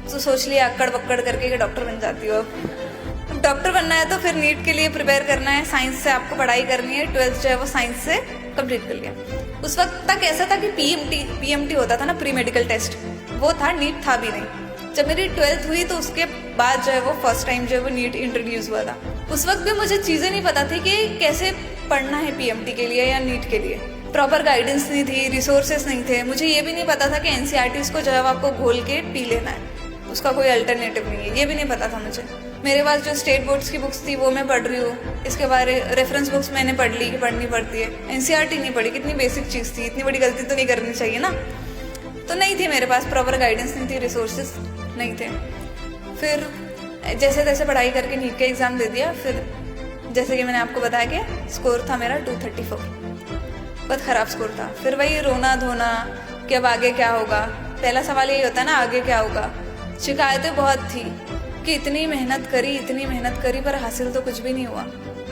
तो सोच लिया अक्कड़ बक्कड़ करके कि डॉक्टर बन जाती हो। अब डॉक्टर बनना है तो फिर नीट के लिए प्रिपेयर करना है, साइंस से आपको पढ़ाई करनी है। 12th जो है वो साइंस से कंप्लीट कर लिया। उस वक्त तक ऐसा था कि पीएमटी होता था ना, प्री मेडिकल टेस्ट, वो था, नीट था भी नहीं। जब मेरी 12th हुई तो उसके बाद जो है वो फर्स्ट टाइम जो है वो नीट इंट्रोड्यूस हुआ था। उस वक्त भी मुझे चीज़ें नहीं पता थी कि कैसे पढ़ना है पीएमटी के लिए या नीट के लिए। प्रॉपर गाइडेंस नहीं थी, रिसोर्सेस नहीं थे। मुझे ये भी नहीं पता था कि एनसीईआरटीज़ को जो है वो आपको घोल के पी लेना है, उसका कोई अल्टरनेटिव नहीं है, ये भी नहीं पता था मुझे। मेरे पास जो स्टेट बोर्ड्स की बुक्स थी वो मैं पढ़ रही हूँ, इसके बारे रेफरेंस बुक्स मैंने पढ़ ली कि पढ़नी पड़ती है। एनसीईआरटी नहीं पढ़ी, कितनी बेसिक चीज़ थी, इतनी बड़ी गलती तो नहीं करनी चाहिए ना। तो नहीं थी मेरे पास, प्रॉपर गाइडेंस नहीं थी, रिसोर्सेज नहीं थे। फिर जैसे तैसे पढ़ाई करके नीट का एग्ज़ाम दे दिया। फिर जैसे कि मैंने आपको बताया कि स्कोर था मेरा 234, बहुत ख़राब स्कोर था। फिर वही रोना धोना कि अब आगे क्या होगा। पहला सवाल यही होता है ना, आगे क्या होगा। शिकायतें बहुत थी कि इतनी मेहनत करी पर हासिल तो कुछ भी नहीं हुआ।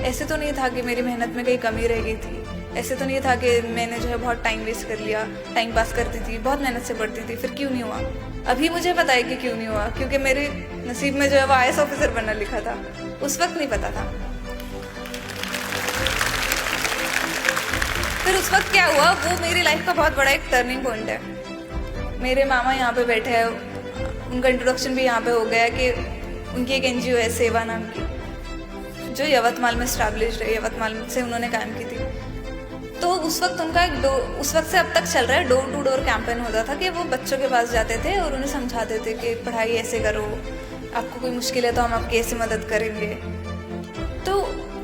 ऐसे तो नहीं था कि मेरी मेहनत में कहीं कमी रह गई थी, ऐसे तो नहीं था कि मैंने जो है बहुत टाइम वेस्ट कर लिया। टाइम पास करती थी, बहुत मेहनत से पढ़ती थी, फिर क्यों नहीं हुआ। अभी मुझे पता है कि क्यों नहीं हुआ, क्योंकि मेरे नसीब में जो है वो IAS ऑफिसर बनना लिखा था। उस वक्त नहीं पता था। फिर उस वक्त क्या हुआ, वो मेरी लाइफ का बहुत बड़ा एक टर्निंग पॉइंट है। मेरे मामा यहाँ पे बैठे हैं, उनका इंट्रोडक्शन भी यहाँ पे हो गया कि उनकी एक NGO है सेवा नाम की, जो यवतमाल में स्टैब्लिश्ड है, यवतमाल से उन्होंने कायम की थी। तो उस वक्त उनका उस वक्त से अब तक चल रहा है, डोर टू डोर कैंपेन होता था कि वो बच्चों के पास जाते थे और उन्हें समझाते थे कि पढ़ाई ऐसे करो, आपको कोई मुश्किल है तो हम आपकी ऐसे मदद करेंगे। तो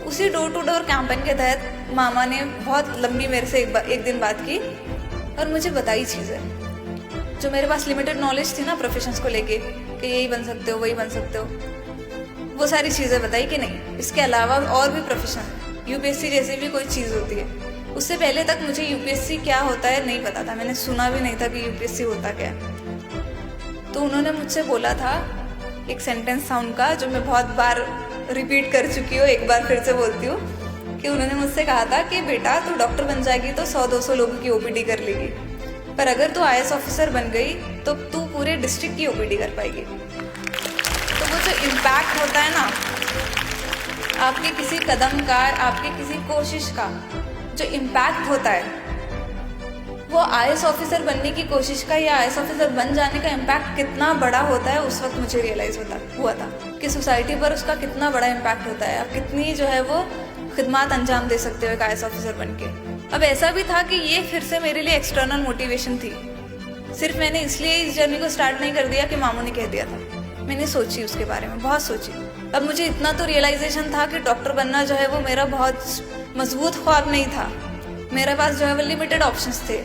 उसी डोर टू डोर कैंपेन के तहत मामा ने बहुत लंबी मेरे से एक दिन बात की और मुझे बताई चीज़ें जो मेरे पास लिमिटेड नॉलेज थी ना प्रोफेशंस को लेके, कि यही बन सकते हो, वही बन सकते हो। वो सारी चीज़ें बताई कि नहीं, इसके अलावा और भी प्रोफेशन, UPSC जैसी भी कोई चीज़ होती है। उससे पहले तक मुझे UPSC क्या होता है नहीं पता था, मैंने सुना भी नहीं था कि UPSC होता क्या है। तो उन्होंने मुझसे बोला था, एक सेंटेंस था उनका जो मैं बहुत बार रिपीट कर चुकी हूँ, एक बार फिर से बोलती हूँ, कि उन्होंने मुझसे कहा था कि बेटा तू डॉक्टर बन जाएगी तो 100-200 लोगों की OPD कर लेगी, पर अगर तू IAS ऑफिसर बन गई तो तू पूरे डिस्ट्रिक्ट की OPD कर पाएगी। तो वो जो इम्पैक्ट होता है ना, आपके किसी कदम का, आपके किसी कोशिश का जो इम्पैक्ट होता है, वो IAS ऑफिसर बनने की कोशिश का या IAS ऑफिसर बन जाने का इम्पैक्ट कितना बड़ा होता है, उस वक्त मुझे रियलाइज़ हुआ था कि सोसाइटी पर उसका कितना बड़ा इम्पैक्ट होता है। आप कितनी जो है वो खिदमत अंजाम दे सकते हो एक IAS ऑफिसर बन के। अब ऐसा भी था कि ये फिर से मेरे लिए एक्सटर्नल मोटिवेशन थी। सिर्फ मैंने इसलिए इस जर्नी को स्टार्ट नहीं कर दिया कि मामू ने कह दिया था, मैंने सोची उसके बारे में, बहुत सोची। अब मुझे इतना तो रियलाइजेशन था कि डॉक्टर बनना जो है वो मेरा बहुत मजबूत ख्वाब नहीं था। मेरे पास जो है वो लिमिटेड ऑप्शंस थे।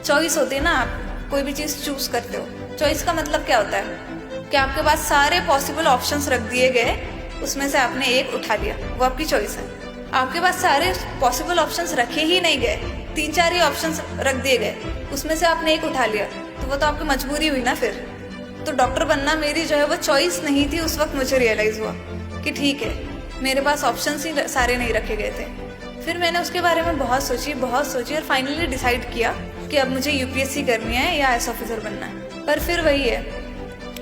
चॉइस होती है ना, आप कोई भी चीज़ चूज़ करते हो। चॉइस का मतलब क्या होता है कि आपके पास सारे पॉसिबल ऑप्शंस रख दिए गए, उसमें से आपने एक उठा लिया, वो आपकी चॉइस है। आपके पास सारे पॉसिबल ऑप्शंस रखे ही नहीं गए, 3-4 ही ऑप्शंस रख दिए गए, उसमें से आपने एक उठा लिया, तो वो तो आपकी मजबूरी हुई ना। फिर तो डॉक्टर बनना मेरी जो है वो चॉइस नहीं थी। उस वक्त मुझे रियलाइज़ हुआ कि ठीक है, मेरे पास ऑप्शंस ही सारे नहीं रखे गए थे। फिर मैंने उसके बारे में बहुत सोची और फाइनली डिसाइड किया कि अब मुझे UPSC करनी है या IAS ऑफिसर बनना है। पर फिर वही है,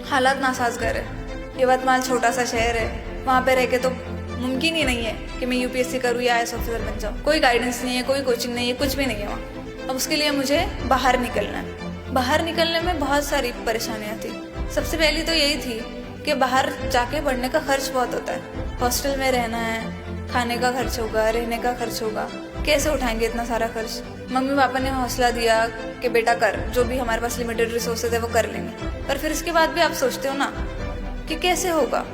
हालात नासाजगार है। यवतमाल छोटा सा शहर है, वहाँ पे रह के तो मुमकिन ही नहीं है कि मैं UPSC करूँ या IAS ऑफिसर बन जाऊँ। कोई गाइडेंस नहीं है, कोई कोचिंग नहीं है, कुछ भी नहीं है वहाँ। अब उसके लिए मुझे बाहर निकलना है। बाहर निकलने में बहुत सारी परेशानियाँ थी। सबसे पहली तो यही थी कि बाहर जाके पढ़ने का खर्च बहुत होता है। हॉस्टल में रहना है, खाने का खर्च होगा, रहने का खर्च होगा, कैसे उठाएंगे इतना सारा खर्च। मम्मी पापा ने हौसला दिया कि बेटा कर, जो भी हमारे पास लिमिटेड रिसोर्सेज है वो कर लेंगे। पर फिर इसके बाद भी आप सोचते हो ना कि कैसे होगा,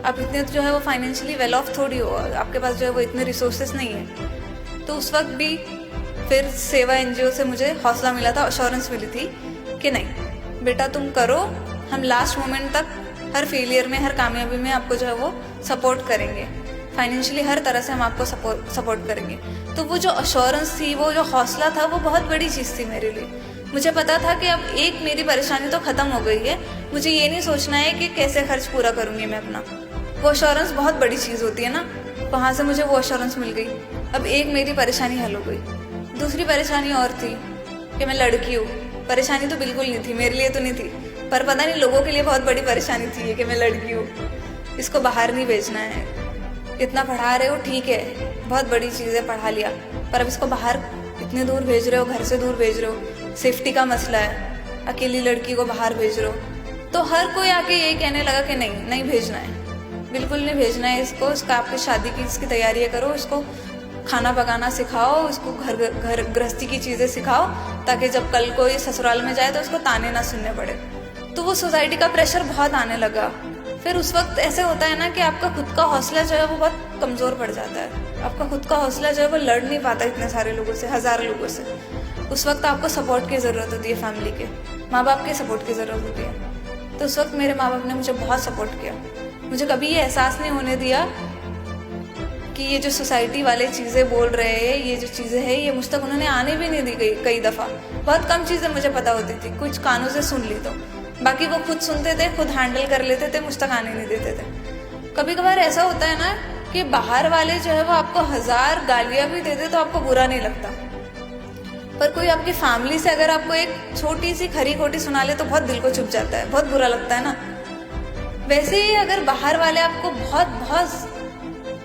आप इतने जो है वो फाइनेंशियली वेल ऑफ थोड़ी हो, आपके पास जो है वो इतने रिसोर्सेज नहीं है। तो उस वक्त भी फिर सेवा एनजीओ से मुझे हौसला मिला था, अश्योरेंस मिली थी कि नहीं बेटा तुम करो, हम लास्ट मोमेंट तक हर फेलियर में, हर कामयाबी में आपको जो है वो सपोर्ट करेंगे, फाइनेंशियली हर तरह से हम आपको सपोर्ट करेंगे। तो वो जो अश्योरेंस थी, वो जो हौसला था, वो बहुत बड़ी चीज़ थी मेरे लिए। मुझे पता था कि अब एक मेरी परेशानी तो ख़त्म हो गई है, मुझे ये नहीं सोचना है कि कैसे खर्च पूरा करूँगी मैं अपना। वो अश्योरेंस बहुत बड़ी चीज़ होती है ना, वहाँ से मुझे वो अश्योरेंस मिल गई। अब एक मेरी परेशानी हल हो गई। दूसरी परेशानी और थी कि मैं लड़की हूँ। परेशानी तो बिल्कुल नहीं थी, मेरे लिए तो नहीं थी, पर पता नहीं लोगों के लिए बहुत बड़ी परेशानी थी ये कि मैं लड़की हूँ, इसको बाहर नहीं भेजना है। इतना पढ़ा रहे हो ठीक है, बहुत बड़ी चीज़ है, पढ़ा लिया, पर अब इसको बाहर इतने दूर भेज रहे हो, घर से दूर भेज रहे हो, सेफ्टी का मसला है, अकेली लड़की को बाहर भेज रहे हो। तो हर कोई आके यही कहने लगा कि नहीं भेजना है, बिल्कुल नहीं भेजना है इसको, इसका आपकी शादी की इसकी तैयारियाँ करो, इसको खाना पकाना सिखाओ, इसको घर गृहस्थी की चीज़ें सिखाओ, ताकि जब कल को ये ससुराल में जाए तो उसको ताने ना सुनने पड़े। तो वो सोसाइटी का प्रेशर बहुत आने लगा। फिर उस वक्त ऐसे होता है ना कि आपका खुद का हौसला जो है वो बहुत कमज़ोर पड़ जाता है। आपका खुद का हौसला जो है वो लड़ नहीं पाता इतने सारे लोगों से, हज़ार लोगों से। उस वक्त आपको सपोर्ट की ज़रूरत होती है, फैमिली के, माँ बाप के सपोर्ट की ज़रूरत होती है। तो उस वक्त मेरे माँ बाप ने मुझे बहुत सपोर्ट किया। मुझे कभी ये एहसास नहीं होने दिया कि ये जो सोसाइटी वाले चीज़ें बोल रहे हैं, ये जो चीज़ें हैं, ये मुझ तक उन्होंने आने भी नहीं दी गई। कई दफ़ा बहुत कम चीज़ें मुझे पता होती थी, कुछ कानों से सुन ली तो, बाकी वो खुद सुनते थे, खुद हैंडल कर लेते थे, मुझ तक आने नहीं देते थे। कभी कभार ऐसा होता है ना कि बाहर वाले जो है वो आपको 1000 गालियाँ भी दे दे तो आपको बुरा नहीं लगता, पर कोई आपकी फैमिली से अगर आपको एक छोटी सी खरी खोटी सुना ले तो बहुत दिल को चुभ जाता है, बहुत बुरा लगता है ना। वैसे ही अगर बाहर वाले आपको बहुत बहुत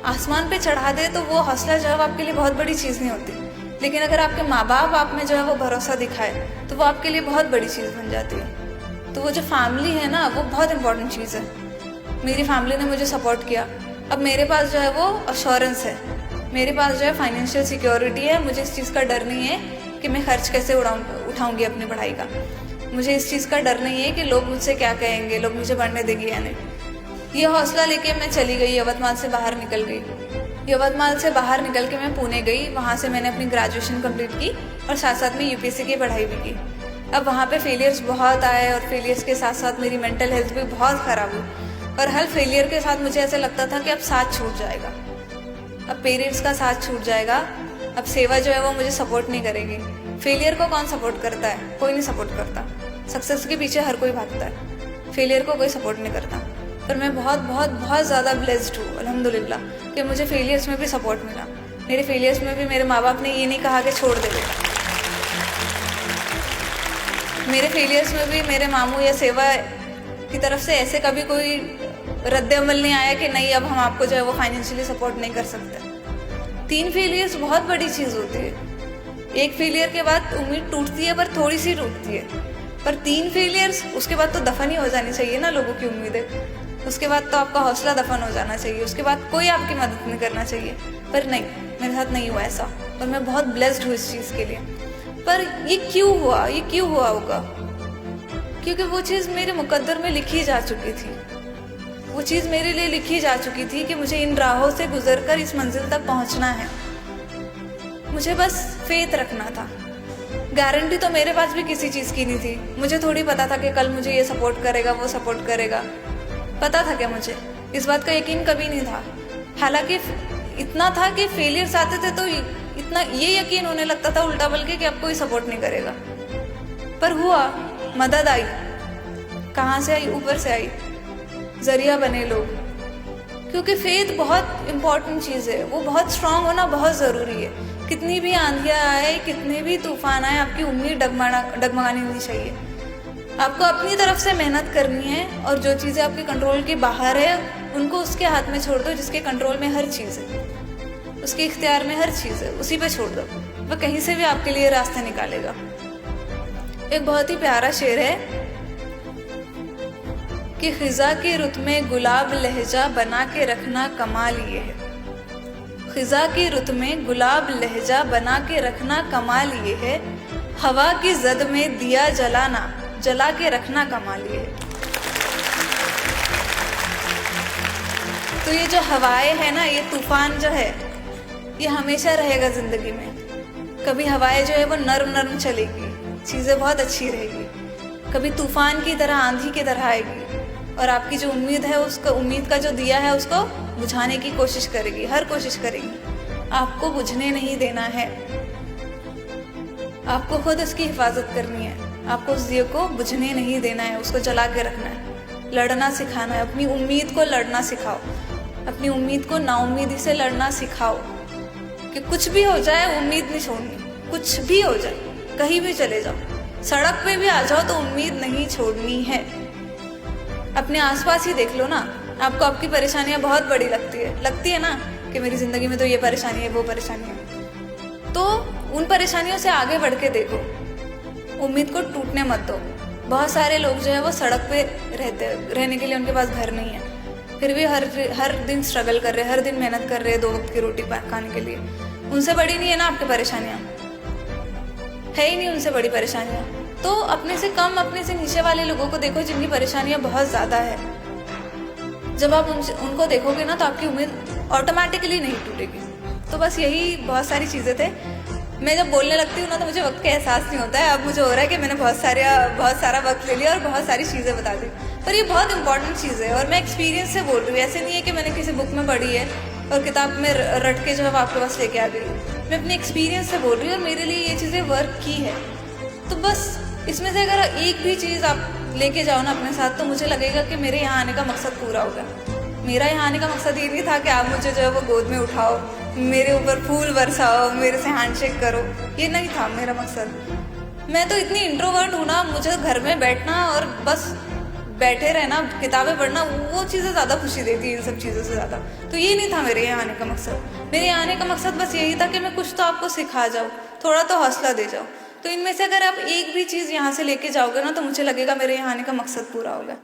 आसमान पे चढ़ा दे तो वो हौसला जो है वो आपके लिए बहुत बड़ी चीज़ नहीं होती, लेकिन अगर आपके माँ बाप आप में जो है वो भरोसा दिखाए तो वो आपके लिए बहुत बड़ी चीज़ बन जाती है। तो वो जो फैमिली है ना, वो बहुत इंपॉर्टेंट चीज़ है। मेरी फैमिली ने मुझे सपोर्ट किया। अब मेरे पास जो है वो अश्योरेंस है, मेरे पास जो है फाइनेंशियल सिक्योरिटी है। मुझे इस चीज़ का डर नहीं है कि मैं खर्च कैसे उठाऊंगी अपनी पढ़ाई का। मुझे इस चीज़ का डर नहीं है कि लोग मुझसे क्या कहेंगे, लोग मुझे पढ़ने देंगे या नहीं। ये हौसला लेके मैं चली गई, यवतमाल से बाहर निकल गई। यवतमाल से बाहर निकल के मैं पुणे गई। वहाँ से मैंने अपनी ग्रेजुएशन कंप्लीट की और साथ साथ में यूपीएससी की पढ़ाई भी की। अब वहाँ पे फेलियर्स बहुत आए और फेलियर्स के साथ साथ मेरी मेंटल हेल्थ भी बहुत ख़राब हुई। और हर फेलियर के साथ मुझे ऐसा लगता था कि अब साथ छूट जाएगा, अब पेरेंट्स का साथ छूट जाएगा, अब सेवा जो है वो मुझे सपोर्ट नहीं करेगी। फेलियर को कौन सपोर्ट करता है? कोई नहीं सपोर्ट करता। सक्सेस के पीछे हर कोई भागता है, फेलियर को कोई सपोर्ट नहीं करता। पर मैं बहुत बहुत बहुत ज़्यादा ब्लेस्ड हूँ अल्हम्दुलिल्लाह कि मुझे फेलियर्स में भी सपोर्ट मिला। मेरे फेलियर्स में भी मेरे माँ बाप ने ये नहीं कहा कि छोड़ दे बेटा। मेरे फेलियर्स में भी मेरे मामू या सेवा की तरफ से ऐसे कभी कोई रद्द अमल नहीं आया कि नहीं अब हम आपको जो है वो फाइनेंशियली सपोर्ट नहीं कर सकते। 3 फेलियर्स बहुत बड़ी चीज़ होती है। एक फेलियर के बाद उम्मीद टूटती है, पर थोड़ी सी टूटती है, पर 3 फेलियर्स उसके बाद तो दफन ही हो जानी चाहिए ना लोगों की उम्मीदें। उसके बाद तो आपका हौसला दफन हो जाना चाहिए, उसके बाद कोई आपकी मदद नहीं करना चाहिए। पर नहीं, मेरे साथ नहीं हुआ ऐसा, और मैं बहुत ब्लेस्ड हूँ इस चीज़ के लिए। पर ये क्यों हुआ? ये क्यों हुआ होगा? क्योंकि वो चीज़ मेरे मुकद्दर में लिखी जा चुकी थी। वो चीज़ मेरे लिए लिखी जा चुकी थी कि मुझे इन राहों से गुजरकर इस मंजिल तक पहुंचना है। मुझे बस फेथ रखना था। गारंटी तो मेरे पास भी किसी चीज़ की नहीं थी। मुझे थोड़ी पता था कि कल मुझे ये सपोर्ट करेगा, वो सपोर्ट करेगा। पता था क्या मुझे? इस बात का यकीन कभी नहीं था। हालांकि इतना था कि फेलियर्स आते थे तो इतना ये यकीन होने लगता था उल्टा बल्कि कि अब कोई सपोर्ट नहीं करेगा। पर हुआ, मदद आई। कहाँ से आई? ऊपर से आई। जरिया बने लोग। क्योंकि फेथ बहुत इम्पॉर्टेंट चीज़ है, वो बहुत स्ट्रांग होना बहुत ज़रूरी है। कितनी भी आंधियाँ आए, कितने भी तूफान आए, आपकी उम्मीद डगमगानी नहीं चाहिए। आपको अपनी तरफ से मेहनत करनी है, और जो चीज़ें आपके कंट्रोल के बाहर है उनको उसके हाथ में छोड़ दो। जिसके कंट्रोल में हर चीज़ है, उसके इख्तियार में हर चीज़ है, उसी पे छोड़ दो। वह कहीं से भी आपके लिए रास्ते निकालेगा। एक बहुत ही प्यारा शेर है कि खिजा की रुत में गुलाब लहजा बना के रखना कमाल ये है। खिजा की रुत में गुलाब लहजा बना के रखना कमाल ये है। हवा की जद में दिया जलाना, जला के रखना कमाल ये है। तो ये जो हवाएं है ना, ये तूफान जो है, ये हमेशा रहेगा ज़िंदगी में। कभी हवाएं जो है वो नर्म नर्म चलेगी, चीज़ें बहुत अच्छी रहेगी। कभी तूफान की तरह, आंधी की तरह आएगी और आपकी जो उम्मीद है, उसको, उम्मीद का जो दिया है उसको बुझाने की कोशिश करेगी, हर कोशिश करेगी। आपको बुझने नहीं देना है, आपको खुद उसकी हिफाजत करनी है। आपको उस दिए को बुझने नहीं देना है, उसको जला के रखना है, लड़ना सिखाना है। अपनी उम्मीद को लड़ना सिखाओ, अपनी उम्मीद को नाउम्मीदी से लड़ना सिखाओ कि कुछ भी हो जाए उम्मीद नहीं छोड़नी। कुछ भी हो जाए, कहीं भी चले जाओ, सड़क पे भी आ जाओ तो उम्मीद नहीं छोड़नी है। अपने आसपास ही देख लो ना, आपको आपकी परेशानियां बहुत बड़ी लगती है ना कि मेरी ज़िंदगी में तो ये परेशानी है, वो परेशानी है। तो उन परेशानियों से आगे बढ़ के देखो, उम्मीद को टूटने मत दो। बहुत सारे लोग जो है वो सड़क पे रहने के लिए उनके पास घर नहीं है, फिर भी हर दिन स्ट्रगल कर रहे हैं, हर दिन मेहनत कर रहे हैं 2 वक्त की रोटी खाने के लिए। उनसे बड़ी नहीं है ना आपकी परेशानियाँ, है ही नहीं उनसे बड़ी परेशानियाँ। तो अपने से कम, अपने से नीचे वाले लोगों को देखो जिनकी परेशानियाँ बहुत ज़्यादा है। जब आप उनको देखोगे ना तो आपकी उम्मीद ऑटोमेटिकली नहीं टूटेगी। तो बस यही बहुत सारी चीज़ें थे। मैं जब बोलने लगती हूँ ना तो मुझे वक्त का एहसास नहीं होता है। अब मुझे हो रहा है कि मैंने बहुत सारा वक्त ले लिया और बहुत सारी चीज़ें बता दी, पर ये बहुत इंपॉर्टेंट चीज़ है और मैं एक्सपीरियंस से बोल रही हूँ। ऐसे नहीं है कि मैंने किसी बुक में पढ़ी है और किताब में रट के जो है वो आपके पास लेके आ गई। मैं अपने एक्सपीरियंस से बोल रही हूँ और मेरे लिए ये चीज़ें वर्क की है। तो बस इसमें से अगर एक भी चीज़ आप लेके जाओ ना अपने साथ, तो मुझे लगेगा कि मेरे यहाँ आने का मकसद पूरा होगा। मेरा यहाँ आने का मकसद ये नहीं था कि आप मुझे जो है वो गोद में उठाओ, मेरे ऊपर फूल बरसाओ, मेरे से हैंडशेक करो, ये नहीं था मेरा मकसद। मैं तो इतनी इंट्रोवर्ट हूँ ना, मुझे घर में बैठना और बस बैठे रहना, किताबें पढ़ना, वो चीज़ें ज़्यादा खुशी देती है इन सब चीज़ों से ज़्यादा। तो ये नहीं था मेरे यहाँ आने का मकसद। मेरे यहाँ आने का मकसद बस यही था कि मैं कुछ तो आपको सिखा जाऊँ, थोड़ा तो हौसला दे जाऊँ। तो इनमें से अगर आप एक भी चीज़ यहाँ से लेके जाओगे ना तो मुझे लगेगा मेरे यहाँ आने का मकसद पूरा होगा।